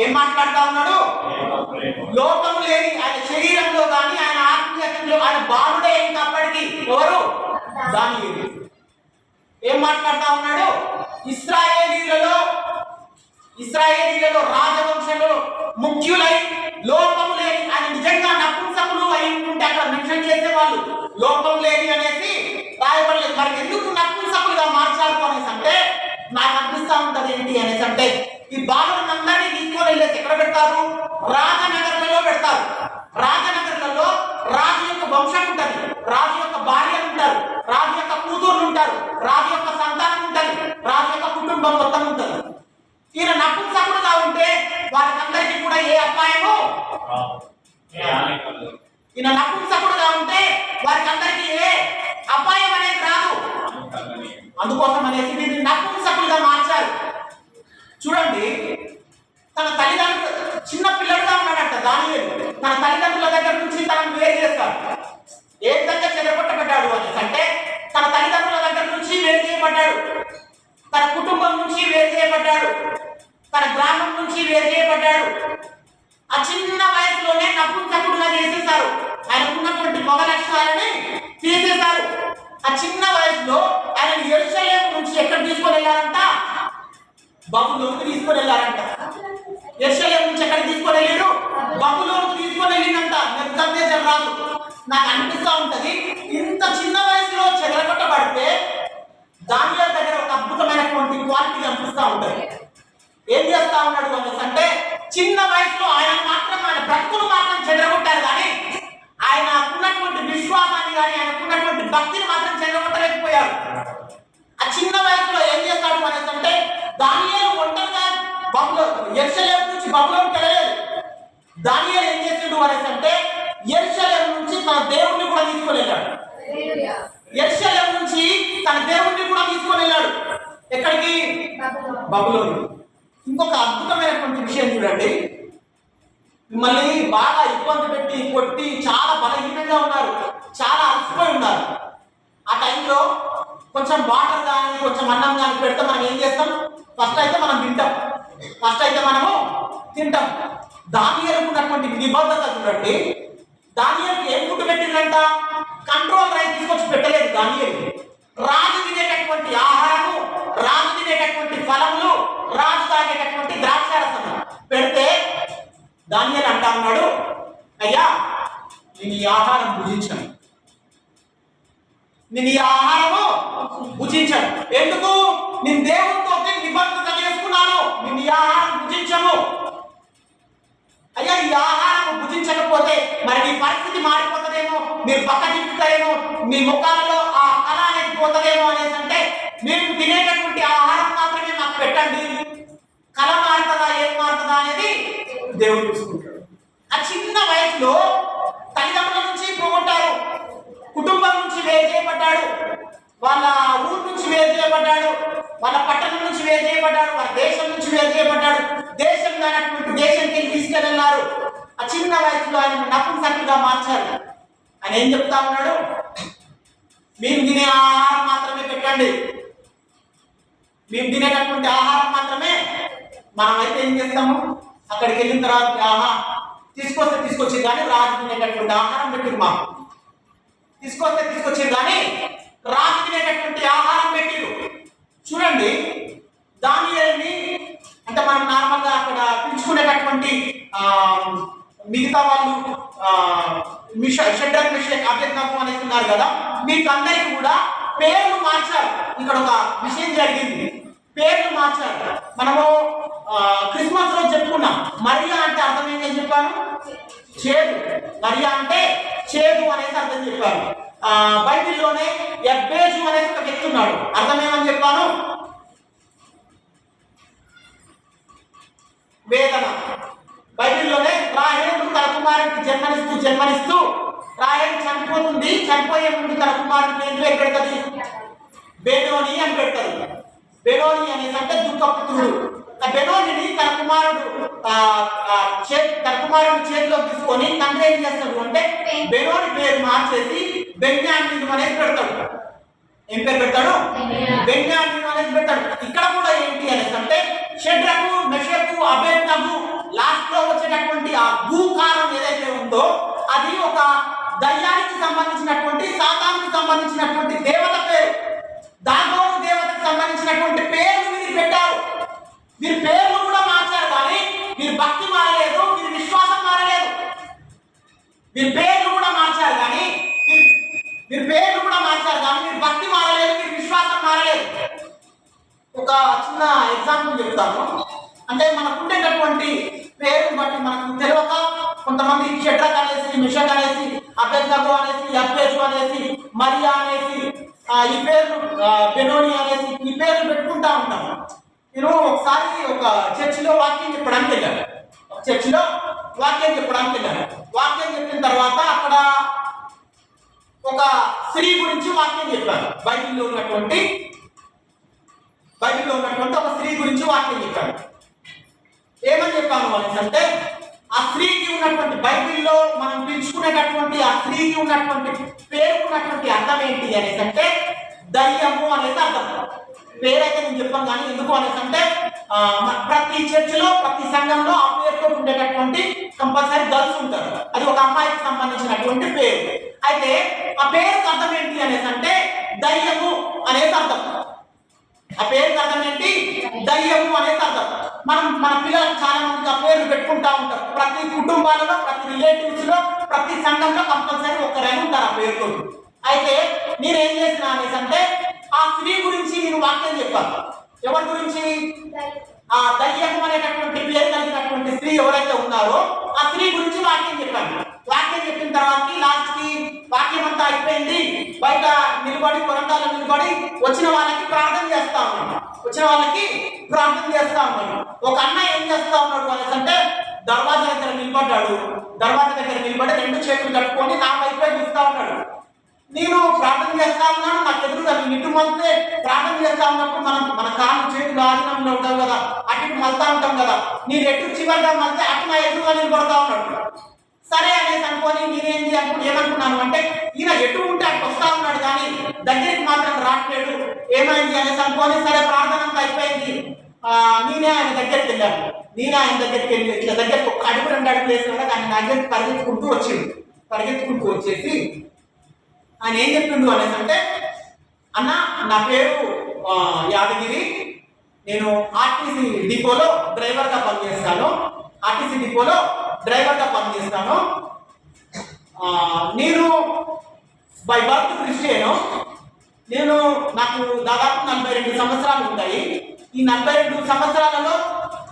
ఏం మాట్లాడుతా ఉన్నాడు? లోపము లేని. ఆయన శరీరంలో కానీ, ఆయన ఆత్మీయతలో ఆయన బాలుడే ఇంకా అప్పటికి ఎవరు? దానియేలు. ఏం మాట్లాడుతా ఉన్నాడు? ఇశ్రాయేలీలలో రాజవంశంలో ముఖ్యులై లోపము లేని, ఆయన నిజంగా నపుంసకులు అయి ఉంటే అక్కడ మెన్షన్ చేసేవాళ్ళు, లోపం లేని అనేసి రాయబడలేదు. మరి ఎందుకు నపుంసకులుగా మార్చారు అనేసి అంటే నాకు అనిపిస్తా ఉంటది ఏంటి అనేసి అంటే, ఈ బాలులందరినీ తీసుకొని వెళ్ళేసి ఎక్కడ పెడతారు? రాజనగర్లలో పెడతారు. రాజనగర్లలో రాజు యొక్క వంశం ఉంటుంది, రాజు యొక్క భార్యలు ఉంటారు, రాజు యొక్క కూతుర్లు ఉంటారు, రాజు యొక్క సంతానం ఉంటుంది, రాజు యొక్క కుటుంబం మొత్తం ఉంటుంది. ఈయన నపుంసకుడుగా ఉంటే వారికందరికీ కూడా ఏ అపాయము, ఈయన నపుంసకుడుగా ఉంటే వారికందరికీ ఏ అపాయం అనేది రాదు. అందుకోసం అనేసి దీన్ని నపుంసకులుగా మార్చారు. చూడండి, తన తల్లిదండ్రులు, చిన్న పిల్లడుగా ఉన్నాడంట దానియేలు, తన తల్లిదండ్రుల దగ్గర నుంచి తనను వేరు చేస్తాడు. ఏ విధంగా చెదరగొట్టబడ్డాడు అనేసి అంటే, తన తల్లిదండ్రుల దగ్గర నుంచి వేరు చేయబడ్డాడు, తన కుటుంబం నుంచి వేరు చేయబడ్డాడు, తన గ్రామం నుంచి వేరు చేయబడ్డాడు. ఆ చిన్న వయసులోనే నపుంసకుడుగా చేసేశారు. ఆయనకున్నటువంటి మగ లక్షణాలని తీసేశారు. ఆ చిన్న వయసులో ఆయన యెరూషలేము నుంచి ఎక్కడ తీసుకొని వెళ్ళారంట? బబులోనుకు తీసుకొని వెళ్ళారంట. యెరూషలేము నుంచి ఎక్కడ తీసుకొని వెళ్ళారు? బబులోనుకు తీసుకొని వెళ్ళిందంట నెబుకద్నెజర్ రాజు. నాకు అనిపిస్తా ఉంటది, ఇంత చిన్న వయసులో చెదరగొట్టబడితే దానియేలు దగ్గర ఒక అద్భుతమైనటువంటి క్వాలిటీ అనిపిస్తా ఉంటది. ఏం చేస్తా ఉన్నాడు అనేసి అంటే, చిన్న వయసులో ఆయన బ్రతుకును మాత్రం చెదరగొట్టారు, కానీ ఆయనకున్నటువంటి విశ్వాసాన్ని కానీ ఆయనకున్నటువంటి భక్తిని మాత్రం చెదరగొట్టలేకపోయారు. ఆ చిన్న వయసులో ఏం చేస్తాడు అనేసి అంటే, దానియేలు ఒంటరిగా యెరూషలేము నుంచి బబులోనుకు వెళ్ళలేదు. దానియేలు ఏం చేసాడు అనేసి అంటే, యెరూషలేము నుంచి తన దేవుణ్ణి కూడా తీసుకొని వెళ్ళాడు. యెరూషలేము నుంచి తన దేవుణ్ణి కూడా తీసుకొని వెళ్ళాడు. ఎక్కడికి? బబులోను. ఇంకొక అద్భుతమైనటువంటి విషయం చూడండి, మిమ్మల్ని బాగా ఇబ్బంది పెట్టి కొట్టి చాలా బలహీనంగా ఉన్నారు, చాలా అలసిపోయి ఉన్నారు. ఆ టైంలో కొంచెం వాటర్ కానీ కొంచెం అన్నం కానీ పెడితే మనం ఏం చేస్తాం? ఫస్ట్ అయితే మనం తింటాం, తింటాం. దానియేలుకు ఉన్నటువంటి నిబద్ధత చూడండి. దానియేలుకి ఏం ఫుడ్ పెట్టిందంట? కంట్రోల్ రైస్ తీసుకొచ్చి పెట్టలేదు దానియేలుకి. రాజు తినేటటువంటి ఆహారము, రాజు తినేటటువంటి ఫలములు, రాజు తాగేటటువంటి ద్రాక్షారసం పెడితే దానియేలు అంటా ఉన్నాడు, అయ్యా నేను ఈ ఆహారం భుజించాను, ఎందుకు? నేను దేవునితో నిబద్ధత చేసుకున్నాను, నేను ఈ ఆహారం భుజించము. అయ్యా ఈ ఆహారం భుజించకపోతే మరి మీ పరిస్థితి మారిపోతుందేమో, మీరు పక్క తిప్పుతారేమో, మీ ముఖాలలో ఆ కళ అనేది పోతుందేమో అనేసి అంటే, మేము తినేటటువంటి ఆహారం మాత్రమే మాకు పెట్టండి, కళ మారుతుందా ఏం మారుతుందా అనేది దేవుడు చూసుకుంటాడు. ఆ చిన్న వయసులో తల్లిదండ్రుల నుంచి పోగొట్టారు, కుటుంబం నుంచి వేరు చేయబడ్డాడు, వాళ్ళ ఊరు నుంచి వేరు చేయబడ్డాడు, వాళ్ళ పట్టణం నుంచి వేరు చేయబడ్డాడు, వాళ్ళ దేశం నుంచి వేరు చేయబడ్డాడు, దేశం కానటువంటి దేశంకి తీసుకెళ్ళారు. ఆ చిన్న వయసులో ఆయన నపుంసకులుగా మార్చారు. ఆయన ఏం చెప్తా ఉన్నాడు? మేము తినే ఆహారం మాత్రమే పెట్టండి, మేము తినేటటువంటి ఆహారం మాత్రమే. మనమైతే ఏం చేస్తాము? అక్కడికి వెళ్ళిన తర్వాత తీసుకొచ్చి కానీ రాజు తినేటటువంటి ఆహారం పెట్టిరు, మాకు తీసుకొచ్చారు కానీ రాజు తినేటటువంటి ఆహారం పెట్టిరు. చూడండి, దానియేలుని అంటే మనం నార్మల్గా అక్కడ పిలుచుకునేటటువంటి మిగతా వాళ్ళు షడ్రక్ మెషక్ అబేద్నగో అనేసి ఉన్నారు కదా, మీకు అందరికీ కూడా పేర్లు మార్చారు. ఇక్కడ ఒక విషయం జరిగింది, పేర్లు మార్చారు. మనము క్రిస్మస్ రోజు చెప్పుకున్నాం, మరియా అంటే అర్థం ఏంటని చెప్పాను? చేదు. మరియా అంటే చేదు అనేసి అర్థం చెప్పాను. బైబిల్లోనే ఎబ్బేజు అనేసి ఒక వ్యక్తి ఉన్నాడు, అర్థమేమని చెప్పాను? వేదన. బైబిల్లోనే రాహేలు తన కుమారుడికి జన్మనిస్తూ రాహేలు చనిపోతుంది, చనిపోయే ముందు తన కుమారుడికి ఏం పేరు పెడుతుంది? బెనోని అని పెడతారు. బెనోని అనేసి అంటే దుఃఖపుత్రుడు. బెనోనిని తన కుమారుడు చేతిలో తీసుకొని తండ్రి ఏం చేస్తాడు అంటే బెనోని పేరు మార్చేసి బెన్యామీను అనేది పెడతాడు. ఏం పేరు పెడతాడు? బెన్యామీను అనేది పెడతాడు. ఇక్కడ కూడా ఏంటి అనేసి అంటే షడ్రకు మెషకు అబేద్నగో లాస్ట్ లో వచ్చేటటువంటి ఆ భూకారం ఏదైతే ఉందో అది ఒక దయ్యానికి సంబంధించినటువంటి, సాతానుకు సంబంధించినటువంటి దేవత పేరు. దాగోను వీరి పేర్లు కూడా మార్చారు కానీ వీరి భక్తి మారలేదు, వీరి విశ్వాసం మారలేదు. వీరి పేర్లు కూడా మార్చారు కానీ వీరి భక్తి మారలేదు, వీరి విశ్వాసం మారలేదు. ఒక చిన్న ఎగ్జాంపుల్ చెప్తాను. అంటే మనకు ఉండేటటువంటి పేరుని బట్టి మనకు తెలియక కొంతమంది షడ్రక్ అనేసి, మిషక్ అనేసి, అబేద్నగో అనేసి, యబ్బేజు అనేసి, మరియా అనేసి, ఈ పేర్లు బెనోని అనేసి ఈ పేర్లు పెట్టుకుంటా ఉంటాం. నేను ఒకసారి ఒక చర్చిలో వాక్యం చెప్పడానికి వెళ్ళాను. వాక్యం చెప్పిన తర్వాత అక్కడ ఒక స్త్రీ గురించి వాక్యం చెప్పాను. బైబిల్లో ఉన్నటువంటి ఒక స్త్రీ గురించి వాక్యం చెప్పాను. ఏమని చెప్పాను అంటే, ఆ స్త్రీకి ఉన్నటువంటి బైబిల్లో మనం పిలుచుకునేటటువంటి ఆ స్త్రీకి ఉన్నటువంటి పేరుకున్నటువంటి అర్థం ఏంటి అనేసి అంటే దయ్యము అనేసి అర్థం. పేరైతే నేను చెప్పాను కానీ ఎందుకు అనేసి అంటే ప్రతి చర్చిలో ప్రతి సంఘంలో ఆ పేరుతో ఉండేటటువంటి కంపల్సరీ గర్ల్స్ ఉంటారు. అది ఒక అమ్మాయికి సంబంధించినటువంటి పేరు. అయితే ఆ పేరుకి అర్థం ఏంటి అనేసి అంటే దయ్యము అనేసి అర్థం. ఆ పేరుకి అర్థం ఏంటి? దయ్యము అనేసి అర్థం. మన పిల్లలకు చాలా మందికి ఆ పేర్లు పెట్టుకుంటా ఉంటారు. ప్రతి కుటుంబాలలో, ప్రతి రిలేటివ్స్ లో, ప్రతి సంఘంలో కంపల్సరీ ఒక్కరైనా ఉంటారు ఆ పేరుతో. అయితే నేనేం చేసిన అనేసి అంటే ఆ స్త్రీ గురించి నేను వాక్యం చెప్పాను. ఎవరి గురించి? ఆ దయ్యము అనేటటువంటి పేరు కలిగినటువంటి స్త్రీ ఎవరైతే ఉన్నారో ఆ స్త్రీ గురించి వాక్యం చెప్పాను. వాక్యం చెప్పిన తర్వాత లాస్ట్ కి వాక్యం అంతా అయిపోయింది. బయట నిలబడి, కొరండాలో నిలబడి వచ్చిన వాళ్ళకి ప్రార్థన చేస్తా ఉన్నాను. ఒక అన్న ఏం చేస్తా ఉన్నాడు అనేసి అంటే దర్వాజా దగ్గర నిలబడ్డాడు. దర్వాజా దగ్గర నిలబడి 2 చేతులు కట్టుకొని నా వైపే చూస్తా ఉన్నాడు. నేను ప్రార్థన చేస్తా ఉన్నాను. నాకు ఎదురుగా నేను ఇటు మళ్తే ప్రార్థన చేస్తా ఉన్నప్పుడు మన కాళ్ళు చేతులు ఆధీనంలో ఉంటాం కదా, అటు ఇటు మళ్తా ఉంటాం కదా. నేను ఎటు చివరిగా మళ్తే అటు నా ఎదురుగా నిలబడతా ఉన్నాడు. సరే అనేసి అనుకొని నేనేంటి ఏమనుకున్నాను అంటే ఈయన ఎటు ఉంటే అటు వస్తా ఉన్నాడు కానీ దగ్గరికి మాత్రం రావట్లేదు, ఏమైంది అనేసి అనుకొని సరే ప్రార్థన అంతా అయిపోయింది. నేనే ఆయన దగ్గరికి వెళ్ళాను. ఇట్లా దగ్గరికి ఒక అడుగు 2 అడుగులు వేసిన ఆయన నా దగ్గరికి పరిగెత్తుకుంటూ వచ్చేసి ఆయన ఏం చెప్పిండు అనేసి అంటే అన్న నా పేరు యాదగిరి, నేను ఆర్టీసీ డిపోలో డ్రైవర్గా పనిచేస్తాను. నేను బై బర్త్ క్రిస్టియను. నాకు దాదాపు 42 సంవత్సరాలు ఉంటాయి. ఈ 42 సంవత్సరాలలో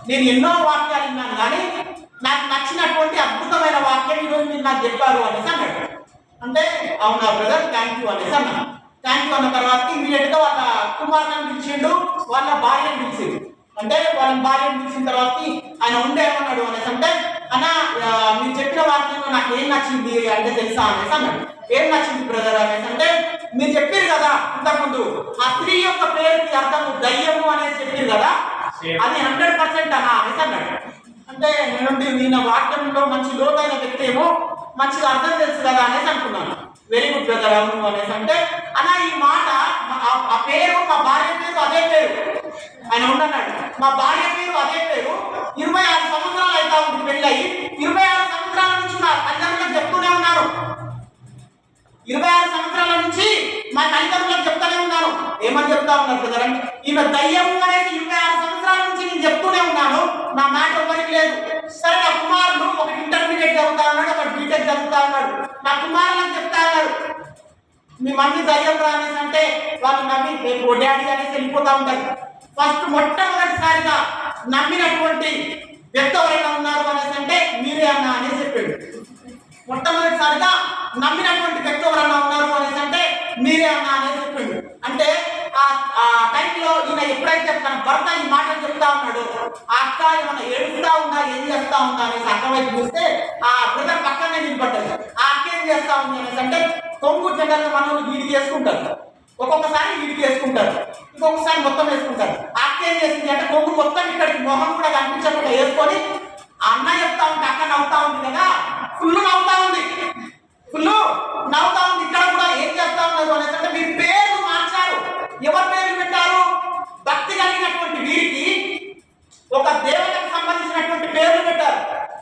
నేను ఎన్నో వాక్యాలు విన్నాను కానీ నాకు నచ్చినటువంటి అద్భుతమైన వాక్యం ఈరోజు మీరు నాకు చెప్పారు అనేసి అన్నాడు. అంటే అవునా బ్రదర్, థ్యాంక్ యూ అనేసి అన్నాను. థ్యాంక్ యూ అన్న తర్వాత ఇమీడియట్గా వాళ్ళ కుమారుని పిలిచిండు, వాళ్ళ భార్యను పిలిచిండు. అంటే వాళ్ళ భార్యను పిలిచిన తర్వాత ఆయన ఉండేమన్నాడు అనేసి అంటే అన్న మీరు చెప్పిన వాక్యంలో నాకు ఏం నచ్చింది అంటే తెలుసా అనేసి అన్నాడు. ఏం నచ్చింది బ్రదర్ అనేసి అంటే మీరు చెప్పారు కదా ఇంతకుముందు ఆ స్త్రీ యొక్క పేరుకి అర్థము దయ్యము అనేసి చెప్పారు కదా, అది 100% అన్నా అనేసి అన్నాడు. అంటే నేను వాక్యంలో మంచి లోతైన వ్యక్తి ఏమో మంచిగా అర్థం తెలుసు కదా అనేసి అనుకున్నాను. వెరీ గుడ్ బ్రదర్ అవును అనేసి అంటే అన్న ఈ మాట ఆ పేరు మా భార్య పేరు అదే పేరు. ఆయన ఉండన్నాడు మా భార్య పేరు అదే పేరు. 26 సంవత్సరాలు అవుతా ఉంది పెళ్ళయి. 26 సంవత్సరాల నుంచి నా తల్లిదండ్రులకు చెప్తూనే ఉన్నాను. 26 సంవత్సరాల నుంచి మా తల్లిదండ్రులకు చెప్తూనే ఉన్నాను. ఏమని చెప్తా ఉన్నారు బ్రదర్ అంటే ఈమె దయ్యము అనేది 26 సంవత్సరాల నుంచి నేను చెప్తూనే ఉన్నాను, నా మాట ఎవరికి లేదు. సరే నా కుమారుడు ఒక ఇంటర్మీడియట్ చదువుతా ఉన్నాడు, ఒక బీటెక్ చదువుతా ఉన్నాడు. నా కుమారులకు చెప్తా ఉన్నాడు మీ మమ్మీ దయ్యం రా అనేసి అంటే వాళ్ళు నమ్మి రేపు డాడీ అనేసి వెళ్ళిపోతా ఉంటారు. మొట్టమొదటిసారిగా నమ్మినటువంటి వ్యక్తి ఎవరైనా ఉన్నారు అనేసి అంటే మీరే అన్నా అనేసి చెప్పాడు. మొట్టమొదటిసారిగా నమ్మినటువంటి వ్యక్తి ఎవరైనా ఉన్నారు అనేసి అంటే మీరే అన్నా అనేసి చెప్పిండు. అంటే ఆ టైంలో ఈయన ఎప్పుడైతే తన భర్త ఈ మాటలు చెప్తా ఉన్నాడు, ఆ అక్క ఏమన్నా ఏడుస్తా ఉందా, ఏం చేస్తా ఉందా అనేసి అక్క వైపు చూస్తే ఆ బ్రదర్ పక్కనే నిలబడ్డాడు. ఆ అక్క ఏం చేస్తా ఉంది అనేసి అంటే కొంగు జెండర్లు మనం వీడికి వేసుకుంటారు, ఒక్కొక్కసారి వీడికి వేసుకుంటారు, ఇంకొకసారి మొత్తం వేసుకుంటారు. ఆ అక్క ఏం చేసింది అంటే కొంగు మొత్తం ఇక్కడికి మొహం కూడా కనిపించకుండా వేసుకొని అన్న చెప్తా ఉంటే అక్క నవ్వుతా ఉంది కదా, ఫుల్ నవ్వుతా ఉంది. ఇక్కడ కూడా ఏం చేస్తా ఉన్నారు అనేసి అంటే మీ పేరు మార్చారు. ఎవరి పేరు పెట్టారు? భక్తి కలిగినటువంటి వీరికి ఒక దేవతకు సంబంధించినటువంటి పేర్లు పెట్టారు.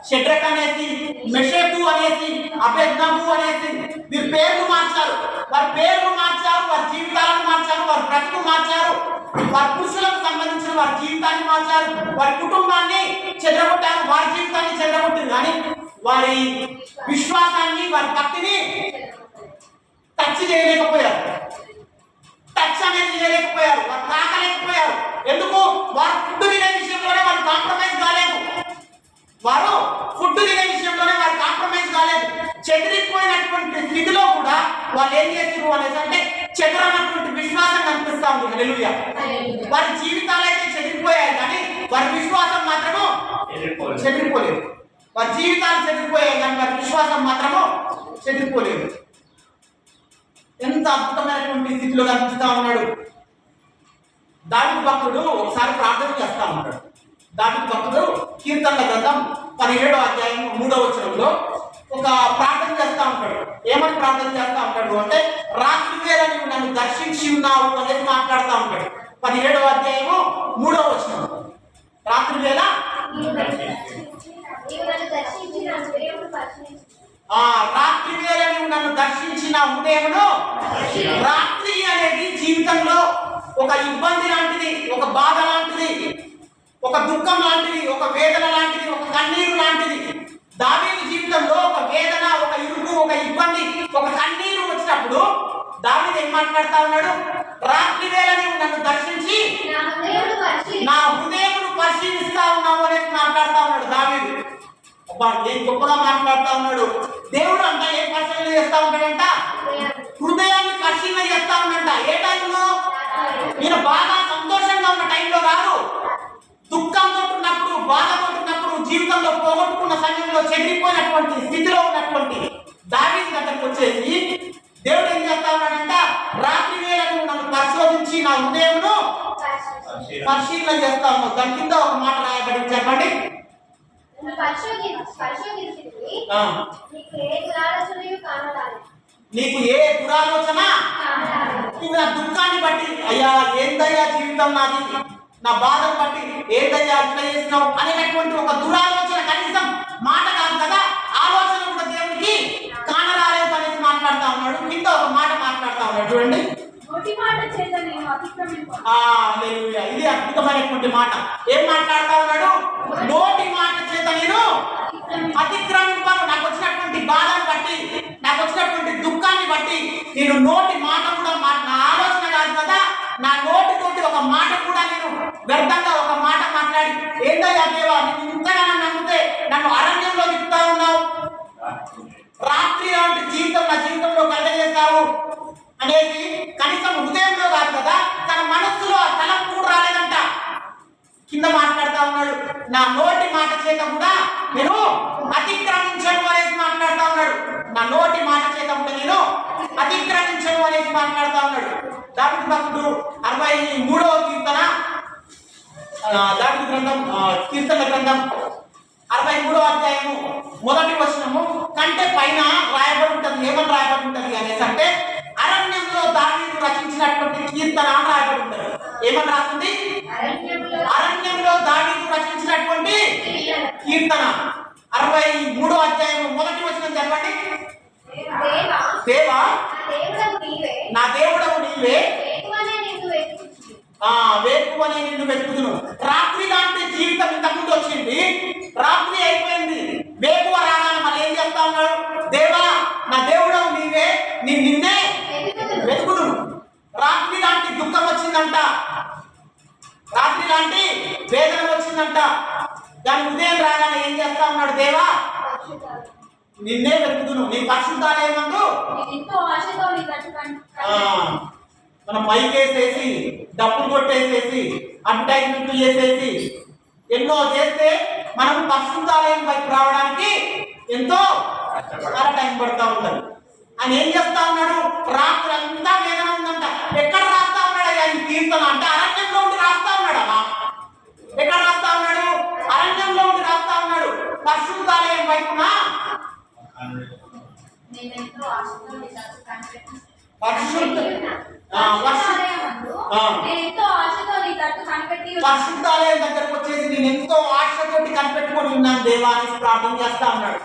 షడ్రక్ అనేసి, మెషకు అనేసి, అబేద్నగు అనేసి వీరి పేర్లు మార్చారు. వారి పేర్లు మార్చారు, వారి జీవితాలను మార్చారు, వారి బ్రతుకు మార్చారు, వారి పురుషులకు సంబంధించిన వారి జీవితాన్ని మార్చారు, వారి కుటుంబాన్ని చెదరగొట్టారు, వారి జీవితాన్ని చెదరగొట్టారు. కానీ వారి విశ్వాసాన్ని, వారి భక్తిని టచ్ చేయలేకపోయారు. టచ్ అనేది చేయలేకపోయారు, వారు తాకలేకపోయారు. ఎందుకు? వారు ఫుడ్ తినే విషయంలోనే వారు కాంప్రమైజ్ కాలేదు. వారు ఫుడ్ తినే విషయంలోనే వారు కాంప్రమైజ్ కాలేదు. చెదిరిపోయినటువంటి స్థితిలో కూడా వాళ్ళు ఏం చేస్తారు అనేసి అంటే చెదరనటువంటి విశ్వాసం కనిపిస్తా ఉంది. హల్లెలూయా. వారి జీవితాలు అయితే చెదిరిపోయాయి, కానీ వారి విశ్వాసం మాత్రము చెదిరిపోలేదు. వారి జీవితాలు చెదిరిపోయాయి, కానీ వారి విశ్వాసం మాత్రము చెదిరిపోలేదు. ఎంత అద్భుతమైనటువంటి స్థితిలో కనిపిస్తా ఉన్నాడు. దావీదు భక్తుడు ఒకసారి ప్రార్థన చేస్తా ఉన్నాడు. దావీదు భక్తుడు కీర్తనల గ్రంథం 17వ అధ్యాయం 3వ వచనంలో ఒక ప్రార్థన చేస్తా ఉంటాడు. ఏమని ప్రార్థన చేస్తా ఉంటాడు అంటే, రాత్రి వేళ నువ్వు నన్ను దర్శించి ఉన్నావు అనేది మాట్లాడుతూ ఉంటాడు. 17వ అధ్యాయము 3వ వచనం. రాత్రి వేళ రాత్రి వేళ నువ్వు నన్ను దర్శించిన ఉదయమును. రాత్రి అనేది జీవితంలో ఒక ఇబ్బంది లాంటిది, ఒక బాధ లాంటిది, ఒక దుఃఖం లాంటిది, ఒక వేదన లాంటిది, ఒక కన్నీరు లాంటిది. దావీదు జీవితంలో ఒక వేదన, ఒక ఇరుకు, ఒక ఇబ్బంది, ఒక కన్నీరు వచ్చినప్పుడు దావీదు ఏం మాట్లాడుతా ఉన్నాడు? రాత్రి వేళ నువ్వు నన్ను దర్శించి నా హృదయమును పరిశీలిస్తా ఉన్నావు అనేది మాట్లాడుతా ఉన్నాడు దావీదు. ఏం గొప్పగా మాట్లాడుతా ఉన్నాడు. దేవుడు అంట ఏం పరిశీలన చేస్తా ఉంటాడంట? హృదయాన్ని పరిశీలన చేస్తా ఉన్నాడంట. ఏ టైంలో? నేను బాగా సంతోషంగా ఉన్న టైంలో కాదు, దుఃఖంతో ఉన్నప్పుడు, బాధతో ఉన్నప్పుడు, జీవితంలో పోగొట్టుకున్న సమయంలో, చెదిరిపోయినటువంటి స్థితిలో ఉన్నటువంటి దావీదు దగ్గరికి వచ్చేసి దేవుడు ఏం చేస్తా ఉన్నాడంట? రాత్రి వేళ నువ్వు నన్ను పరిశోధించి నా హృదయమును పరిశీలన చేస్తా ఉన్నావు. దాని కింద ఒక మాట రాయబడి చెప్పండి. నీకు ఏ దురాలోచన? నా దుఃఖాన్ని బట్టి, అయ్యా ఏందయ్యా జీవితం నాది, నా బాధను బట్టి ఏందయ్యా అట్లా చేసినావు అనేటటువంటి ఒక దురాలోచన కనీసం మాట కాదు కదా, ఆలోచన కూడా దేవునికి కానరాలేదు అనేసి మాట్లాడుతా ఉన్నాడు. కింద ఒక మాట మాట్లాడుతా ఉన్నాడు చూడండి. ఇది అద్భుతమైనటువంటి మాట. ఏం మాట్లాడుతా ఉన్నాడు? నోటి మాట చేత నేను అతిక్రమింపను. నాకు వచ్చినటువంటి బాధను బట్టి, నాకు వచ్చినటువంటి దుఃఖాన్ని బట్టి నేను నోటి మాట కూడా నా ఆలోచన కాదు కదా, నా నోటితోటి ఒక మాట కూడా నేను వ్యర్థంగా ఒక మాట మాట్లాడి ఏందయ్యా దేవా నేను ఇంతగా నమ్మితే నన్ను అరణ్యంలో తిప్పుతా ఉన్నావు, రాత్రి లాంటి జీవితం నా జీవితంలో కలగజేస్తావు అనేది కనీసం హృదయంలో కాదు కదా, తన మనస్సులో తలంపు కూడా రాలేదంట. కింద మాట్లాడుతా ఉన్నాడు, నా నోటి మాట చేత కూడా నేను అతిక్రమించను అనేసి మాట్లాడుతా ఉన్నాడు. నా నోటి మాట చేత కూడా నేను అతిక్రమించను అనేసి మాట్లాడుతా ఉన్నాడు. దావీదు భక్తుడు 63వ కీర్తన, దావీదు గ్రంథం కీర్తన గ్రంథం 63వ అధ్యాయము 1వ వచనము కంటే పైన రాయబడి ఉంటుంది. ఏమని రాయబడి ఉంటుంది అనేసి అంటే అరణ్యంలో దావీదు రచించినటువంటి కీర్తన అని రాయబడి ఉంటుంది. ఏమని రాస్తుంది? అరణ్యంలో దావీదు రచించినటువంటి కీర్తన 63వ అధ్యాయము 1వ వచనం చదవండి. దేవా నా దేవుడవు నీవే, వేకువనే నిన్ను వెతుకుదును. రాత్రి లాంటి జీవితం ఇంతకుముందు వచ్చింది, రాత్రి అయిపోయింది, వేకువ రాగానే మళ్ళీ ఏం చేస్తా ఉన్నాడు? దేవా నా దేవుడవు నీవే, నిన్నే వెతుకుదును. రాత్రి లాంటి దుఃఖం వచ్చిందంట, రాత్రి లాంటి వేదన వచ్చిందంట, దాని ఉదయం రాగానే ఏం చేస్తా ఉన్నాడు? దేవా నిన్నే వెతుకుదును, నీ పరిశుద్ధాలయమందు మనం పైకేసేసి డబ్బులు కొట్టేసేసి అడ్వర్టైజ్మెంట్లు చేసేసి ఎన్నో చేస్తే మనం పరిశుద్ధాలయం వైపు రావడానికి ఎంతో చాలా టైం పడుతూ ఉంటుంది. ఆయన ఏం చేస్తా ఉన్నాడు? రాత్రి అంతా వేదన ఉందంట. ఎక్కడ రాస్తా ఉన్నాడు అయ్యా ఈ కీర్తన అంటే? అరణ్యంలో ఉండి రాస్తా ఉన్నాడు. అలా ఎక్కడ రాస్తా ఉన్నాడు? అరణ్యంలో ఉండి రాస్తా ఉన్నాడు. పరిశుద్ధాలయం వైపున పరిశుద్ధాలయం దగ్గరకు వచ్చేసి నేను ఎంతో ఆశతోటి కనిపెట్టుకొని ఉన్నాను దేవా అని ప్రార్థన చేస్తా ఉన్నాడు.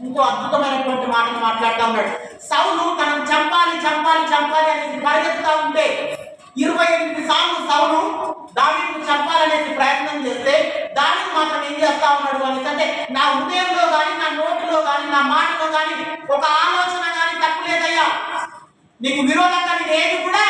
ఎంతో అద్భుతమైనటువంటి మాటలు మాట్లాడుతూ ఉన్నాడు. సౌలు తనను చంపాలి చంపాలి చంపాలి అనేది పరిగెత్తుతా ఉంటే 28 సార్లు సౌలు దావీదును చంపాలనేసి ప్రయత్నం చేస్తే దావీదు మాత్రం ఏం చేస్తా ఉన్నాడు అనేసి అంటే నా హృదయంలో కానీ నా నోటిలో కానీ నా మాటలో కానీ ఒక ఆలోచన కానీ తప్పు లేదయ్యా, నీకు విరోధంగా నేను ఏది కూడా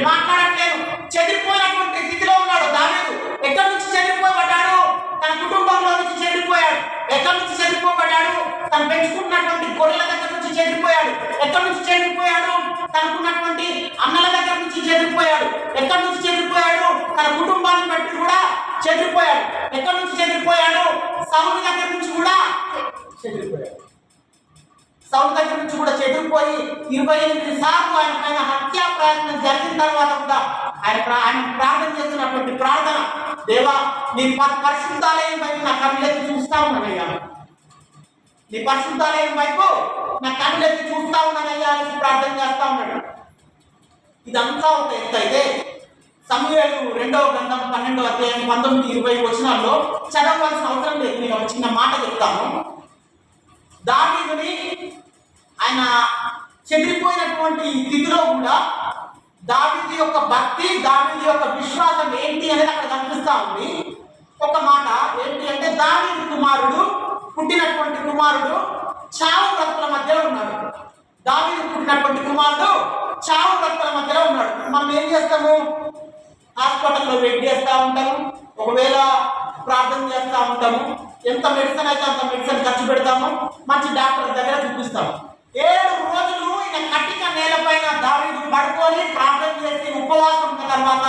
మాట్లాడట్లేదు. చెదిరిపోయినటువంటి స్థితిలో ఉన్నాడు దావీదు. ఎక్కడి నుంచి చెదిరిపోబడ్డాడు? తన కుటుంబంలో నుంచి చెదిరిపోయాడు. ఎక్కడి నుంచి చెదిరిపోబడ్డాడు? తను పెంచుకున్నటువంటి గొర్రెల దగ్గర నుంచి చెదిరిపోయాడు. ఎక్కడి నుంచి చెదిరిపోయాడు? తనకున్నటువంటి అన్నల దగ్గర నుంచి చెదిరిపోయాడు. ఎక్కడి నుంచి చెదిరిపోయాడు? తన కుటుంబాన్ని బట్టి కూడా చెదిరిపోయాడు. ఎక్కడి నుంచి చెదిరిపోయాడు? సౌలు దగ్గర నుంచి కూడా చెదిరిపోయాడు. సౌలు దగ్గర నుంచి కూడా చెదిరిపోయి 28 సార్లు ఆయన పైన హత్యా ప్రయత్నం జరిగిన తర్వాత కూడా ఆయన ప్రార్థన చేస్తున్నటువంటి ప్రార్థన, దేవా నీ పరిశుద్ధాలయం వైపు నా కళ్ళెత్తి చూస్తా ఉన్నానయ్యా, నీ పరిశుద్ధాలయం వైపు నా కళ్ళెత్తి చూస్తా ఉన్నానయ్యా అని ప్రార్థన చేస్తా ఉన్నాడు. ఇదంతా ఒక ఎత్తు అయితే సమూయేలు 2వ గ్రంథం 12వ అధ్యాయం 19-20 వచనాల్లో చదవవలసిన అవసరం లేదు, నేను ఒక చిన్న మాట చెప్తాను. దావీదుని ఆయన చెదిరిపోయినటువంటి స్థితిలో కూడా దావీదు యొక్క భక్తి, దావీదు యొక్క విశ్వాసం ఏంటి అనేది అక్కడ కనిపిస్తా ఉంది. ఒక మాట ఏంటి అంటే దావీదు కుమారుడు పుట్టినటువంటి కుమారుడు చావు బ్రతుకుల మధ్యలో ఉన్నాడు. దావీదు పుట్టినటువంటి కుమారుడు చావు బ్రతుకుల మధ్యలో ఉన్నాడు. మనం ఏం చేస్తాము? హాస్పిటల్లో వెయిట్ చేస్తూ ఉంటాము, ఒకవేళ ప్రార్థన చేస్తూ ఉంటాము, ఎంత మెడిసిన్ అయితే అంత మెడిసిన్ ఖర్చు పెడతాము, మంచి డాక్టర్ దగ్గర చూపిస్తాము. 7 రోజులు ఈయన కట్టిక నేలపైన దావీదు పడుకొని ప్రార్థన చేసి ఉపవాసం ఉన్న తర్వాత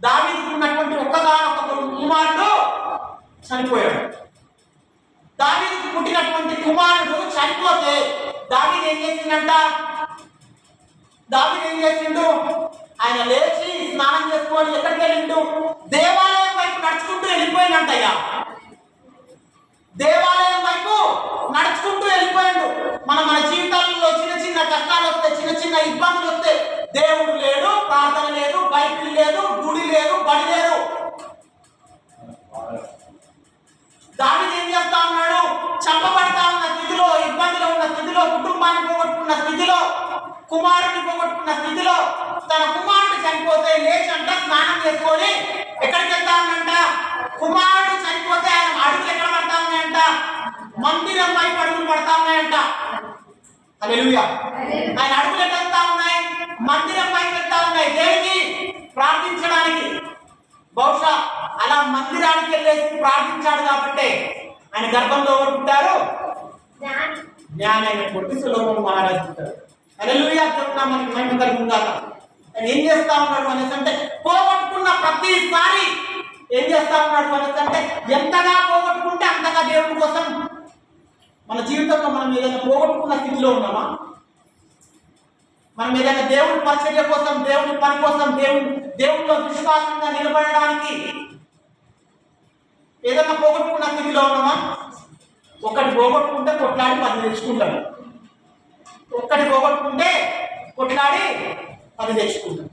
దావీదుకు ఉన్నటువంటి ఒక్కగానొక్క కుమారుడు చనిపోయాడు. దావీదుకు పుట్టినటువంటి కుమారుడు చనిపోతే దావీదు ఏం చేసిండు? ఆయన లేచి స్నానం చేసుకొని ఎక్కడికి వెళ్ళిండు? దేవాలయం వైపు నడుచుకుంటూ వెళ్ళిపోయినట్టయ్యా, దేవాలయం వైపు నడుచుకుంటూ వెళ్ళిపోయాడు. మన జీవితాలలో చిన్న చిన్న కష్టాలు వస్తే, చిన్న చిన్న ఇబ్బందులు వస్తే దేవుడు లేడు, ప్రార్థన లేదు, బైబిల్ లేదు, గుడి లేదు, బడి లేదు. దావీదు ఏం చేస్తా ఉన్నాడు? చంపబడతా ఉన్న స్థితిలో, ఇబ్బందిలో ఉన్న స్థితిలో, కుటుంబాన్ని పోగొట్టుకున్న స్థితిలో, కుమారుడిని పోగొట్టుకున్న స్థితిలో తన కుమారుడు చనిపోతే లేచంట స్నానం చేసుకొని ఎక్కడికి వెళ్తా ఉన్నంట? కుమారుడు చనిపోతే ఆయన అడుగులు ఎక్కడ పడతా ఉన్నాయంట? మందిరం వైపు అడుగులు పడతా ఉన్నాయంట. హల్లెలూయా. ఆయన అడుగులు ఎక్కడ వెళ్తా ఉన్నాయి? మందిరం వైపు వెళ్తా ఉన్నాయి. దేనికి? ప్రార్థించడానికి. బహుశా అలా మందిరానికి వెళ్ళేసి ప్రార్థించాడు కాబట్టి ఆయన గర్భంలో ఎవరు పుట్టారు? జ్ఞాని అయిన కొట్టి సులోమోను మహారాజు పుట్టారు. హల్లెలూయా. మనకి మహిమ కలుగుగాక. ఆయన ఏం చేస్తా ఉన్నాడు అనేసి అంటే పోగొట్టుకున్న ప్రతిసారి ఏం చేస్తా ఉన్నాడు అనేసి అంటే ఎంతగా పోగొట్టుకుంటే అంతగా దేవుడి కోసం మన జీవితంలో మనం ఏదైనా పోగొట్టుకున్న స్థితిలో ఉన్నామా? మనం ఏదైనా దేవుడి పరిచర్య కోసం, దేవుడి పని కోసం, దేవుడిలో విశ్వాసంగా నిలబడడానికి ఏదైనా పోగొట్టుకున్న స్థితిలో ఉన్నామా? ఒకటి పోగొట్టుకుంటే కొట్లాడి 10 తెచ్చుకుంటాడు. ఒక్కటి పోగొట్టుకుంటే కొట్లాడి 10 తెచ్చుకుంటాడు.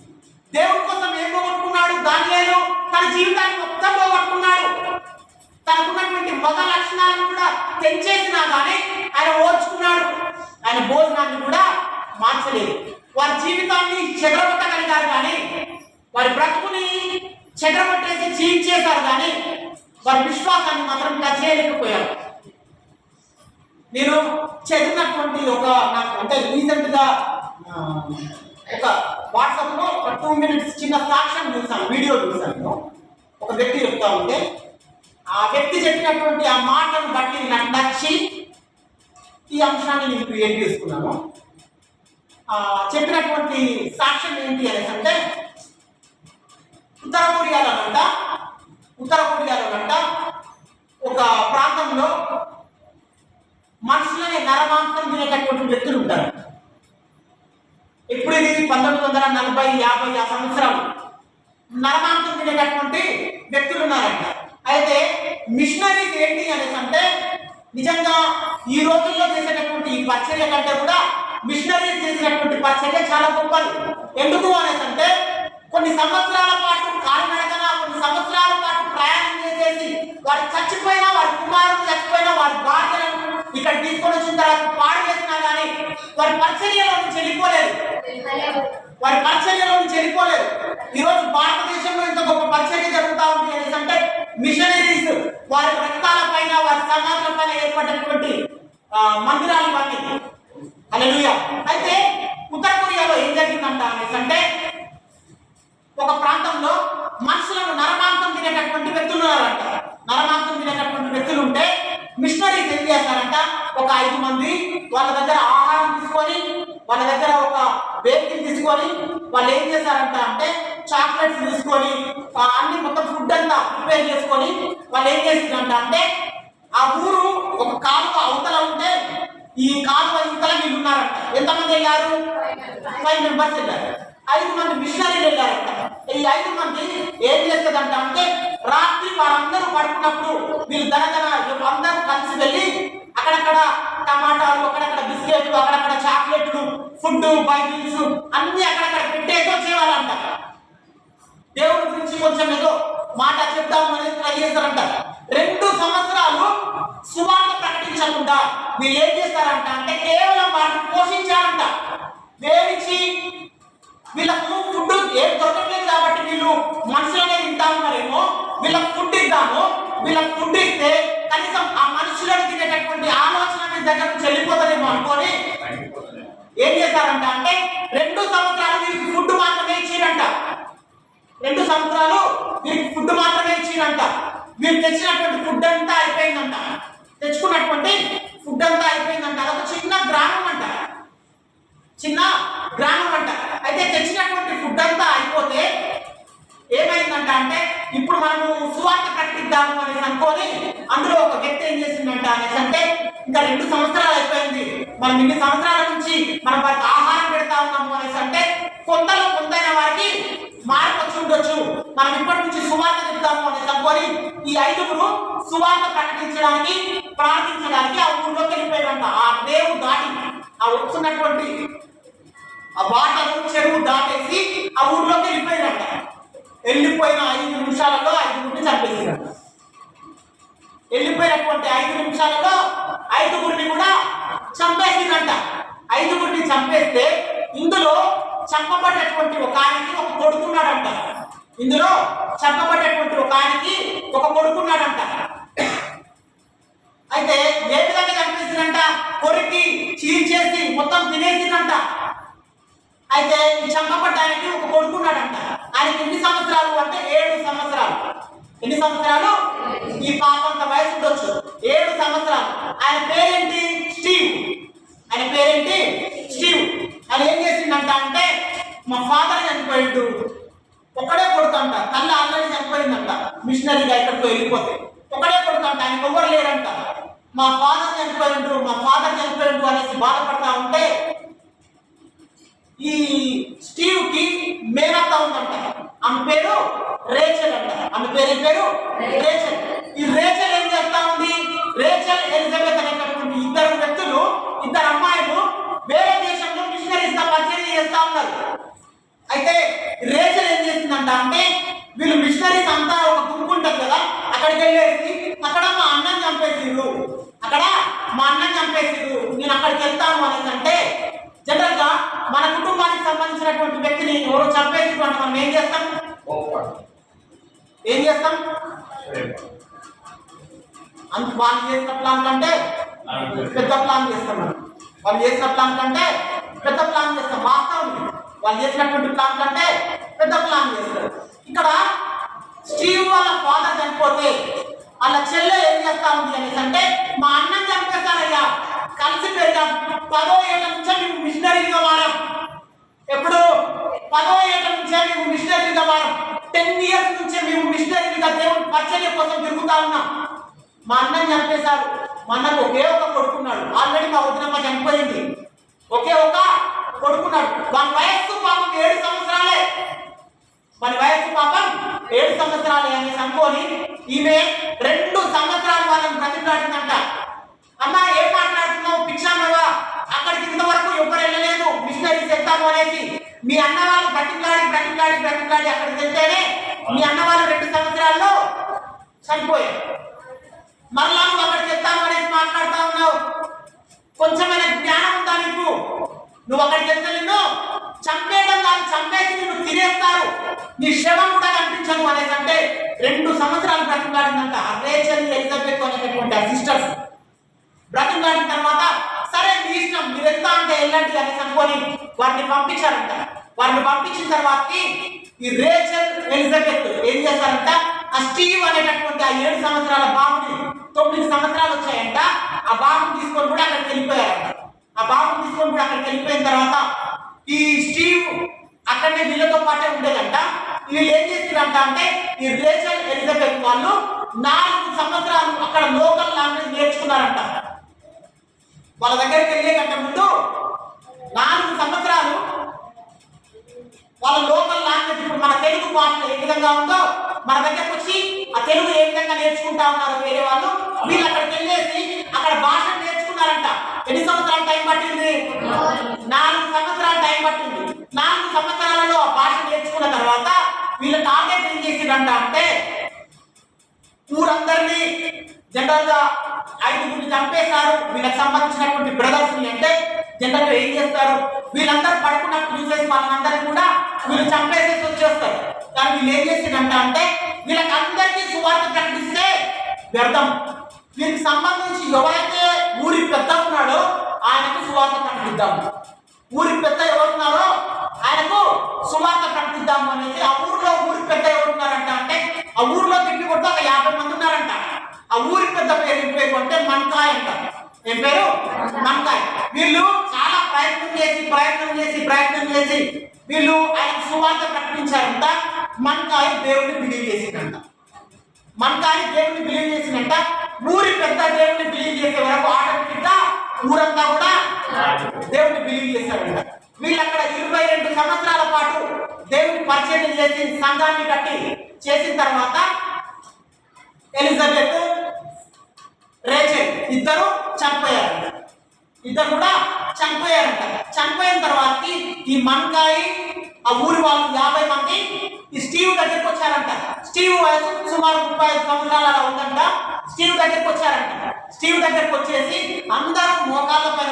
దేవుడి కోసం ఏం పోగొట్టుకున్నాడు? దానియేలు తన జీవితాన్ని మొత్తం పోగొట్టుకున్నాడు. తనకున్నటువంటి మగ లక్షణాలను కూడా తెంచేసినా కానీ ఆయన ఓర్చుకున్నాడు. ఆయన భోజనాన్ని కూడా మార్చలేదు. వారి జీవితాన్ని చెదరగొట్టగలిగారు కానీ, వారి బ్రతుకుని చెదరగొట్టేసి చీల్చేశారు కానీ వారి విశ్వాసాన్ని మాత్రం చేయలేకపోయారు. నేను చదివినటువంటి నాకు అంటే రీసెంట్గా ఒక వాట్సాప్లో 2 minutes చిన్న సాక్ష్యం చూసాను, వీడియో చూసాను. ఒక వ్యక్తి చెప్తా ఉంటే ఆ వ్యక్తి చెప్పినటువంటి ఆ మాటను బట్టి నాకు నచ్చి ఈ అంశాన్ని నేను క్రియేట్ చేసుకున్నాను. చెప్పినటువంటి సాక్ష్యం ఏంటి అనేసి అంటే ఉత్తర కొరియాలోనంట ఒక ప్రాంతంలో మనుషులని నరమాంసం తినేటటువంటి వ్యక్తులు ఉంటారు. ఇప్పుడు ఇది 1940, 50 ఆ సంవత్సరాలు నరమాంసం తినేటటువంటి వ్యక్తులు ఉన్నారంట. అయితే మిషనరీస్ ఏంటి అనేసి అంటే నిజంగా ఈ రోజుల్లో చేసేటటువంటి ఈ పరిచర్య కంటే కూడా మిషనరీస్ చేసినటువంటి పరిచర్య చాలా గొప్పది. ఎందుకు అనేసి అంటే కొన్ని సంవత్సరాల పాటు కాలినడకన, కొన్ని సంవత్సరాల పాటు ప్రయాణం చేసేసి వారు చచ్చిపోయినా, వారి కుమారులు చచ్చిపోయినా, వారి భార్యలను ఇక్కడ తీసుకొని వచ్చిన తర్వాత పాడు చేసినా కానీ వారి పరిచర్యలో నుంచి వెళ్ళిపోలేదు. వారి పరిచర్యలో నుంచి వెళ్ళిపోలేదు. ఈరోజు భారతదేశంలో ఇంత గొప్ప పరిచర్య జరుగుతూ ఉంది అనేసి అంటే మిషనరీస్ వారి రక్తాల పైన వారి సమాజాల పైన ఏర్పడినటువంటి మందిరాలు ఇవన్నీ. హల్లెలూయా. అయితే ఉత్తర కొరియాలో ఏం జరిగిందంట అనేసి అంటే ఒక ప్రాంతంలో మనుషులను నరమాంసం తినేటటువంటి వ్యక్తులు ఉన్నారంట. నరమాంసం తినేటటువంటి వ్యక్తులు ఉంటే మిషనరీస్ ఏం చేస్తారంట, ఒక 5 మంది వాళ్ళ దగ్గర ఆహారం తీసుకొని, వాళ్ళ దగ్గర ఒక వెహికల్ తీసుకొని వాళ్ళు ఏం చేశారంట అంటే చాక్లెట్స్ తీసుకొని అన్ని మొత్తం ఫుడ్ అంతా ప్రిపేర్ చేసుకొని వాళ్ళు ఏం చేసిందంట అంటే ఆ ఊరు ఒక కాలువ అవతల ఉంటే ఈ కాలువ ఇంతలా వీళ్ళు ఉన్నారంట. ఎంతమంది వెళ్ళారు? 5 మెంబర్స్ వెళ్ళారు. 5 మంది మిషనరీలు వెళ్ళారంట. ఈ 5 మంది ఏం చేస్తుందంట అంటే రాత్రి వారందరూ పడుకున్నప్పుడు వీళ్ళు ధనధన అందరూ కలిసి వెళ్ళి అక్కడక్కడ టమాటాలు, అక్కడక్కడ బిస్కెట్లు, అక్కడక్కడ చాక్లెట్లు, ఫుడ్, బైబిల్స్ అన్ని అక్కడక్కడ పెట్టేసి వచ్చేవాళ్ళంట. దేవుడి గురించి కొంచెం ఏదో మాట చెప్తాము అనేది ట్రై చేస్తారంట. 2 సంవత్సరాలు సువార్త ప్రకటించకుండా వీళ్ళు ఏం చేస్తారంట అంటే కేవలం వాటిని పోషించారంట. వేయించి వీళ్ళకు ఫుడ్ ఏం దొరకట్లేదు కాబట్టి వీళ్ళు మనుషులనే తింటా ఉన్నారేమో, వీళ్ళకి ఫుడ్ ఇద్దాము, వీళ్ళకి ఫుడ్ ఇస్తే కనీసం ఆ మనుషులను తినేటటువంటి ఆలోచన మీ దగ్గర నుంచి వెళ్ళిపోతుందేమో అనుకొని ఏం చేశారంట అంటే 2 సంవత్సరాలు వీరికి ఫుడ్ మాత్రమే ఇచ్చిరంట. 2 సంవత్సరాలు వీరికి ఫుడ్ మాత్రమే ఇచ్చిరంట. వీరు తెచ్చినటువంటి ఫుడ్ అంతా అయిపోయిందంట. తెచ్చుకున్నటువంటి ఫుడ్ అంతా అయిపోయిందంట. అదొక చిన్న గ్రామం అంట, చిన్న గ్రామం అంట. అయితే తెచ్చినటువంటి ఫుడ్ అంతా అయిపోతే ఏమైందంట అంటే ఇప్పుడు మనము సువార్త ప్రకటిద్దాము అనేసి అనుకొని అందులో ఒక వ్యక్తి ఏం చేసిందంట అనేసి అంటే ఇంకా 2 సంవత్సరాలు అయిపోయింది, మనం ఇన్ని సంవత్సరాల నుంచి మనం వారికి ఆహారం పెడతా ఉన్నాము అనేసి అంటే కొంతలో కొంతైన వారికి మార్పు వచ్చి ఉండొచ్చు, మనం ఇప్పటి నుంచి సువార్త చెప్తాము అనేసి అనుకొని ఈ 5గురు సువార్త ప్రకటించడానికి ప్రార్థించడానికి ఆ ఊళ్ళోకి వెళ్ళిపోయారంట. ఆ దేవుడు దాటి ఆ వస్తున్నటువంటి ఆ బాటలు చెరువు దాటేసి ఆ ఊర్లోకి వెళ్ళిపోయినట్ట. వెళ్ళిపోయిన 5 నిమిషాలలో 5గురిని చంపేసినట్ట. వెళ్ళిపోయినటువంటి 5 నిమిషాలలో 5గురిని కూడా చంపేసిందంట. 5గురిని చంపేస్తే ఇందులో చంపబడ్డటువంటి ఒక ఆయనకి ఒక కొడుకున్నాడంట. ఇందులో చంపబడ్డటువంటి ఒక ఆయనకి ఒక కొడుకున్నాడంట. అయితే ఏ విధంగా చంపేసిందంట, కొరికి చీల్చేసి మొత్తం తినేసిందంట. అయితే ఈ చంపబడ్డానికి ఒక కొడుకున్నాడంట. ఆయనకి ఎన్ని సంవత్సరాలు అంటే 7 సంవత్సరాలు. ఎన్ని సంవత్సరాలు? ఈ పాపంత వయసు ఉండొచ్చు, 7 సంవత్సరాలు. ఆయన పేరేంటి? స్టీవ్. ఆయన పేరేంటి? స్టీవ్. ఆయన ఏం చేసిందంట అంటే మా ఫాదర్ చనిపోయిండు, ఒకడే కొడుకంట, తల్లి ఆల్రెడీ చనిపోయిందంట మిషనరీగా ఎక్కడికో వెళ్ళిపోతే, ఒకడే కొడుకంట, ఆయనకు ఎవరు లేరంట. మా ఫాదర్ చనిపోయిండు అనేసి బాధపడతా ఉంటే ఈ స్టీవ్ కి మేనత్త ఉందంట. ఆమె పేరు రేచల్ అంట. ఆమె పేరు రేచల్. ఈ రేచల్ ఏం చేస్తా ఉంది, రేచల్ ఎలిజబెత్ అనేటటువంటి 2 వ్యక్తులు, 2 అమ్మాయిలు వేరే దేశంలో మిషనరీస్ గా పరిచయం చేస్తా ఉన్నారు. అయితే రేచల్ ఏం చేస్తుందంట అంటే వీళ్ళు మిషనరీస్ అంతా ఒక గుంపు ఉంటుంది కదా, అక్కడికి వెళ్ళేసి అక్కడ మా అన్నని చంపేసిర్రు, నేను అక్కడికి వెళ్తాను అనేసి అంటే జనరల్ గా మన కుటుంబానికి సంబంధించినటువంటి వ్యక్తిని ఎవరో చంపేసినట్టు మనం ఏం చేస్తాం? వాళ్ళు చేసిన ప్లాన్ కంటే పెద్ద ప్లాన్ చేస్తాం. వాళ్ళు చేసిన ప్లాన్ కంటే పెద్ద ప్లాన్ చేస్తాం. వాస్తవం వాళ్ళు చేసినటువంటి ప్లాన్ కంటే పెద్ద ప్లాన్ చేస్తారు. ఇక్కడ స్టీవ్ వాళ్ళ ఫాదర్ చనిపోతే వాళ్ళ చెల్లె ఏం చేస్తా ఉంది అనేసి అంటే మా అన్నం చంపేస్తారయ్యా, కలిసి పెరిగాం, 10వ ఏళ్ళ నుంచే మేము మిషనరీగా మారాం. ఎప్పుడు 10వ ఏళ్ళ నుంచే మేము మిషనరీగా మారాం. 10 years నుంచే మేము మిషనరీగా దేవుడి పరిచర్య కోసం తిరుగుతా ఉన్నాం. మా అన్నం చంపేశారు. మా అన్నకు ఒకే ఒక కొడుకున్నాడు. ఆల్రెడీ మా వదినమ్మ చనిపోయింది. ఒకే ఒక కొడుకున్నాడు. వాని వయస్సు పాపం 7 సంవత్సరాలే. అనేసి అనుకోని ఈమె 2 సంవత్సరాలు వాళ్ళని బ్రతిమలాడిందంట. అమ్మ ఏం మాట్లాడుతున్నావు పిచ్చామవా, అక్కడికి ఇంతవరకు ఎవరు వెళ్ళలేదు మిషనరీస్ వెళ్తాము అనేసి మీ అన్న వాళ్ళు బ్రతిమలాడి అక్కడికి వెళ్తేనే మీ అన్న వాళ్ళు 2 సంవత్సరాల్లో చనిపోయారు. మరలా నువ్వు అక్కడికి వెళ్తాను అనేసి మాట్లాడుతా ఉన్నావు. కొంచెమైనా జ్ఞానం ఉందా నీకు? నువ్వు అక్కడికి వెళ్తే నిన్ను చంపేయడం కాదు, చంపేసి నిన్ను తినేస్తారు, నీ శవం కూడా కనిపించదు అనేసి అంటే 2 సంవత్సరాలు బ్రతిమలాడిందంట రేచల్ ఎలిజబెత్ అనేటటువంటి ఆ సిస్టర్స్. బ్రతిమలాడిన తర్వాత సరే మీ ఇష్టం, మీరు ఎంత అంటే వెళ్ళండి అనేసి అనుకొని వారిని పంపించారంట. వారిని పంపించిన తర్వాతకి ఈ రేచల్ ఎలిజబెత్ ఏం చేస్తారంట, ఆ స్టీవ్ అనేటటువంటి ఆ 7 సంవత్సరాల బాబుని 9 సంవత్సరాలు వచ్చాయంట, ఆ బాబుని తీసుకొని కూడా అక్కడికి వెళ్ళిపోయారంట. ఆ బాబుని తీసుకొని కూడా అక్కడికి వెళ్ళిపోయిన తర్వాత ఈ స్టీవ్ అక్కడనే వీళ్ళతో పాటే ఉండేదంట. వీళ్ళు ఏం చేస్తారంట అంటే ఈ రేచల్ ఎలిజబెత్ వాళ్ళు 4 సంవత్సరాలు అక్కడ లోకల్ లాంగ్వేజ్ నేర్చుకున్నారంట. వాళ్ళ దగ్గరికి వెళ్ళే కంటే ముందు 4 సంవత్సరాలు వాళ్ళ లోకల్ లాంగ్వేజ్, ఇప్పుడు మన తెలుగు భాష ఏ విధంగా ఉందో మన దగ్గరకు వచ్చి ఆ తెలుగు ఏ విధంగా నేర్చుకుంటా ఉన్నారు వేరే వాళ్ళు, వీళ్ళు అక్కడికి వెళ్ళేసి అక్కడ భాష నేర్చుకున్నారంట. ఎన్ని సంవత్సరాలు టైం పట్టింది? 4 సంవత్సరాలు టైం పట్టింది. 4 సంవత్సరాలలో ఆ భాష నేర్చుకున్న తర్వాత వీళ్ళ టార్గెట్ ఏం చేసిందంట అంటే ఊరందరినీ జనరల్ గా 5 చంపేశారు. వీళ్ళకి సంబంధించినటువంటి బ్రదర్స్ అంటే జనరల్ గా ఏం చేస్తారు, వీళ్ళందరూ పడుకున్నప్పుడు చూసేసి వాళ్ళందరినీ కూడా వీళ్ళు చంపేసేసి వచ్చేస్తారు. కానీ వీళ్ళు ఏం చేసిందంట అంటే వీళ్ళకి అందరికీ సువార్త ప్రకటిస్తే వ్యర్థం, వీరికి సంబంధించి ఎవరైతే ఊరి పెద్ద ఉన్నాడో ఆయనకు సువార్త ప్రకటిద్దాము, ఊరి పెద్ద ఎవరున్నారో ఆయనకు సువార్త ప్రకటిద్దాము అనేసి ఆ ఊరిలో ఊరి పెద్ద ఎవరున్నారంట అంటే ఆ ఊరిలో తిప్పి కొట్టి ఒక 50 మంది ఉన్నారంట. ఆ ఊరి పెద్ద పేరు ఏం పేరు అంటే మన్కాయ్ అంట. ఏం పేరు? మన్కాయ్. వీళ్ళు చాలా ప్రయత్నం చేసి వీళ్ళు ఆయన సువార్త ప్రకటించారంట. మన్కాయ్ దేవుడిని బిలీవ్ చేసిందంట. మన్కాయ్ దేవుడిని బిలీవ్ చేసిందంట. ఊరి పెద్ద దేవుడిని బిలీవ్ చేసే వరకు ఆటోమేటిక్ గా ఊరంతా కూడా దేవుడిని బిలీవ్ చేశారంట. వీళ్ళు అక్కడ 22 సంవత్సరాల పాటు దేవుడిని పరిచయం చేసి సంఘాన్ని కట్టి చేసిన తర్వాత ఎలిజబెత్ రేచల్ ఇద్దరు చనిపోయారంట. చనిపోయిన తర్వాత ఈ మన్కాయ్ ఆ ఊరి వాళ్ళు 50 మంది ఈ స్టీవ్ దగ్గరికి వచ్చారంట. స్టీవ్ వయసు సుమారు 35 సంవత్సరాలు అలా ఉందంట. స్టీవ్ దగ్గరికి వచ్చారంట. స్టీవ్ దగ్గరికి వచ్చేసి అందరూ మోకాళ్ళ పైన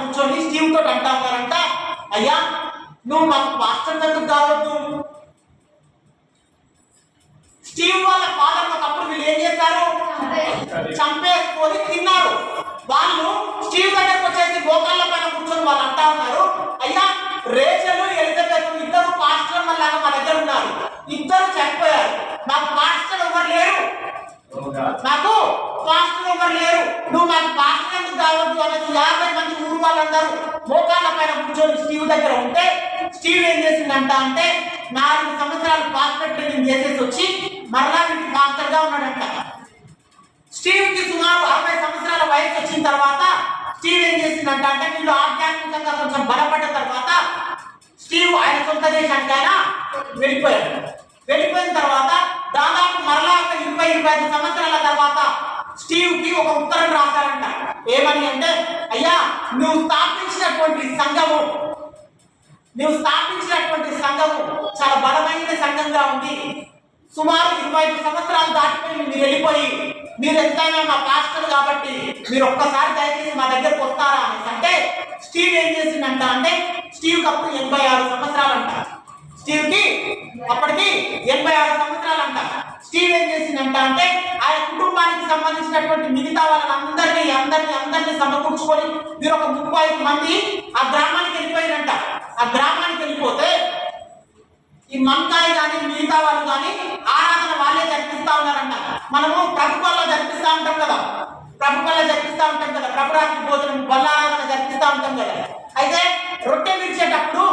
కూర్చొని స్టీవ్ తోటి అంటా ఉన్నారంట, అయ్యా నువ్వు మాకు పాస్టర్ ఎందుకు కావద్దు? స్టీవ్ వాళ్ళ ఫాదర్ ఒకప్పుడు వీళ్ళు ఏం చేశారు, చంపేసుకొని తిన్నారు. వాళ్ళు స్టీవ్ దగ్గరకు వచ్చేసి మోకాళ్ళ పైన కూర్చొని వాళ్ళు అంటా ఉన్నారు, అయ్యా రేచల్ ఎలిజబెత్ ఇద్దరు పాస్టర్ లాగా మా దగ్గర ఉన్నారు, ఇద్దరు చనిపోయారు, మాకు పాస్టర్ ఎవరు లేరు, నువ్వు మాకు పాస్టర్ ఎందుకు కావద్దు అనేసి 50 మంది ఊరు వాళ్ళందరూ మోకాళ్ళ పైన కూర్చొని స్టీవ్ దగ్గర ఉంటే స్టీవ్ ఏం చేసిందంట అంటే 4 సంవత్సరాలు పాస్టర్ ట్రైనింగ్ చేసేసి వచ్చి మరలా వీటికి పాస్టర్ గా ఉన్నాడంట. స్టీవ్ కి సుమారు 60 సంవత్సరాల వయసు వచ్చిన తర్వాత స్టీవ్ ఏం చేసిందంట అంటే వీళ్ళు ఆధ్యాత్మికంగా కొంచెం బలపడ్డ తర్వాత స్టీవ్ ఆయన సొంత దేశానికి ఆయన వెళ్ళిపోయిన తర్వాత దాదాపు మరలా 20-25 సంవత్సరాల తర్వాత స్టీవ్ కి ఒక ఉత్తరం రాశారంట. ఏమని అంటే, అయ్యా నువ్వు స్థాపించినటువంటి సంఘము చాలా బలమైన సంఘంగా ఉంది, సుమారు 25 సంవత్సరాలు దాటిపోయి మీరు వెళ్ళిపోయి మీరు ఎంతైనా మా పాస్టర్ కాబట్టి మీరు ఒక్కసారి దయచేసి మా దగ్గరకు వస్తారా అనేసి అంటే స్టీవ్ ఏం చేసిందంట అంటే స్టీవ్ కి అప్పుడు 86 సంవత్సరాలు అంట. స్టీవ్ కి అప్పటికి 86 సంవత్సరాలు అంట. స్టీవ్ ఏం చేసిందంట అంటే ఆయన కుటుంబానికి సంబంధించినటువంటి మిగతా వాళ్ళందరినీ సమకూర్చుకొని మీరు ఒక 35 మంది ఆ గ్రామానికి వెళ్ళిపోయారంట. ఆ గ్రామానికి వెళ్ళిపోతే ఈ మన్కాయ్ కానీ మిగతా వాళ్ళు కానీ ఆరాధన వాళ్ళే జరిపిస్తా ఉన్నారంట. మనము ప్రభుత్వాల్లో జరిపిస్తా ఉంటాం కదా, ప్రభురాత్రి భోజనం బల్లారాధన జరిపిస్తా ఉంటాం కదా. అయితే రొట్టె విడిచేటప్పుడు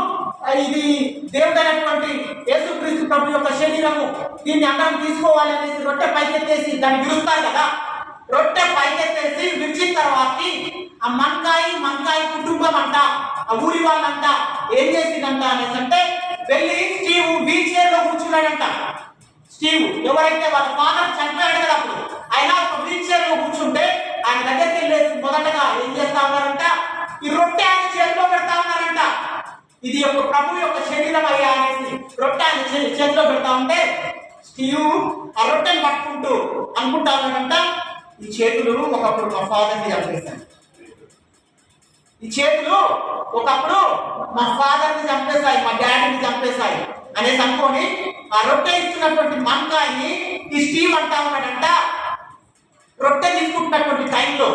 ఇది దేవుడైనటువంటి యేసుక్రీస్తు ప్రభు యొక్క శరీరము, దీన్ని అందరం తీసుకోవాలి అనేసి రొట్టె పైకెత్తేసి దాన్ని విరుస్తారు కదా. రొట్టె పైకెత్తేసి విడిచిన తర్వాత ఆ మన్కాయ్ కుటుంబం అంట, ఆ ఊరి వాళ్ళంట ఏం చేసిందంట అనేసి అంటే వెళ్ళి స్టీవ్ వీల్ చైర్ లో కూర్చున్నాడంట. స్టీవ్ ఎవరైతే వాళ్ళ ఫాదర్ చనిపోయాడు కదా అప్పుడు, ఆయన ఒక వీల్ చైర్ లో కూర్చుంటే ఆయన దగ్గరికి వెళ్ళేసి మొదటగా ఏం చేస్తా ఉన్నారంట, ఈ రొట్టె ఆయన చేతిలో పెడతా ఉన్నారంట. ఇది యొక్క ప్రభు యొక్క శరీరం అయ్యా అనేసి రొట్టె ఆయన చేతిలో పెడతా ఉంటే స్టీవ్ ఆ రొట్టెని పట్టుకుంటూ అనుకుంటా ఉన్నాడంట, ఈ చేతులు ఒకప్పుడు మా ఫాదర్ని చంపేశాయి, ఈ చేతులు ఒకప్పుడు మా ఫాదర్ని చంపేశాయి, మా డాడీని చంపేశాయి అనేసి అనుకొని ఆ రొట్టె ఇస్తున్నటువంటి మంకాయని ఈ స్టీవ్ అంటా ఉన్నాడంట. రొట్టె తీసుకుంటున్నటువంటి టైంలో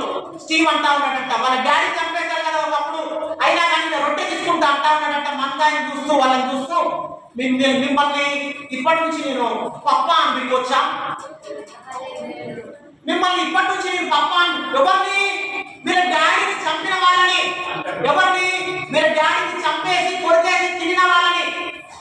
స్టీవ్ అంటా ఉన్నాడంట, వాళ్ళ డాడీ చంపేశారు కదా ఒకప్పుడు, అయినా కానీ రొట్టె తీసుకుంటా అంటా ఉన్నాడంట, మంకాయని చూస్తూ వాళ్ళని చూస్తూ, మిమ్మల్ని ఇప్పటి నుంచి నేను పప్ప అని పిలవచ్చా? మిమ్మల్ని ఇప్పటి నుంచి నేను పప్ప అని ఎవరిని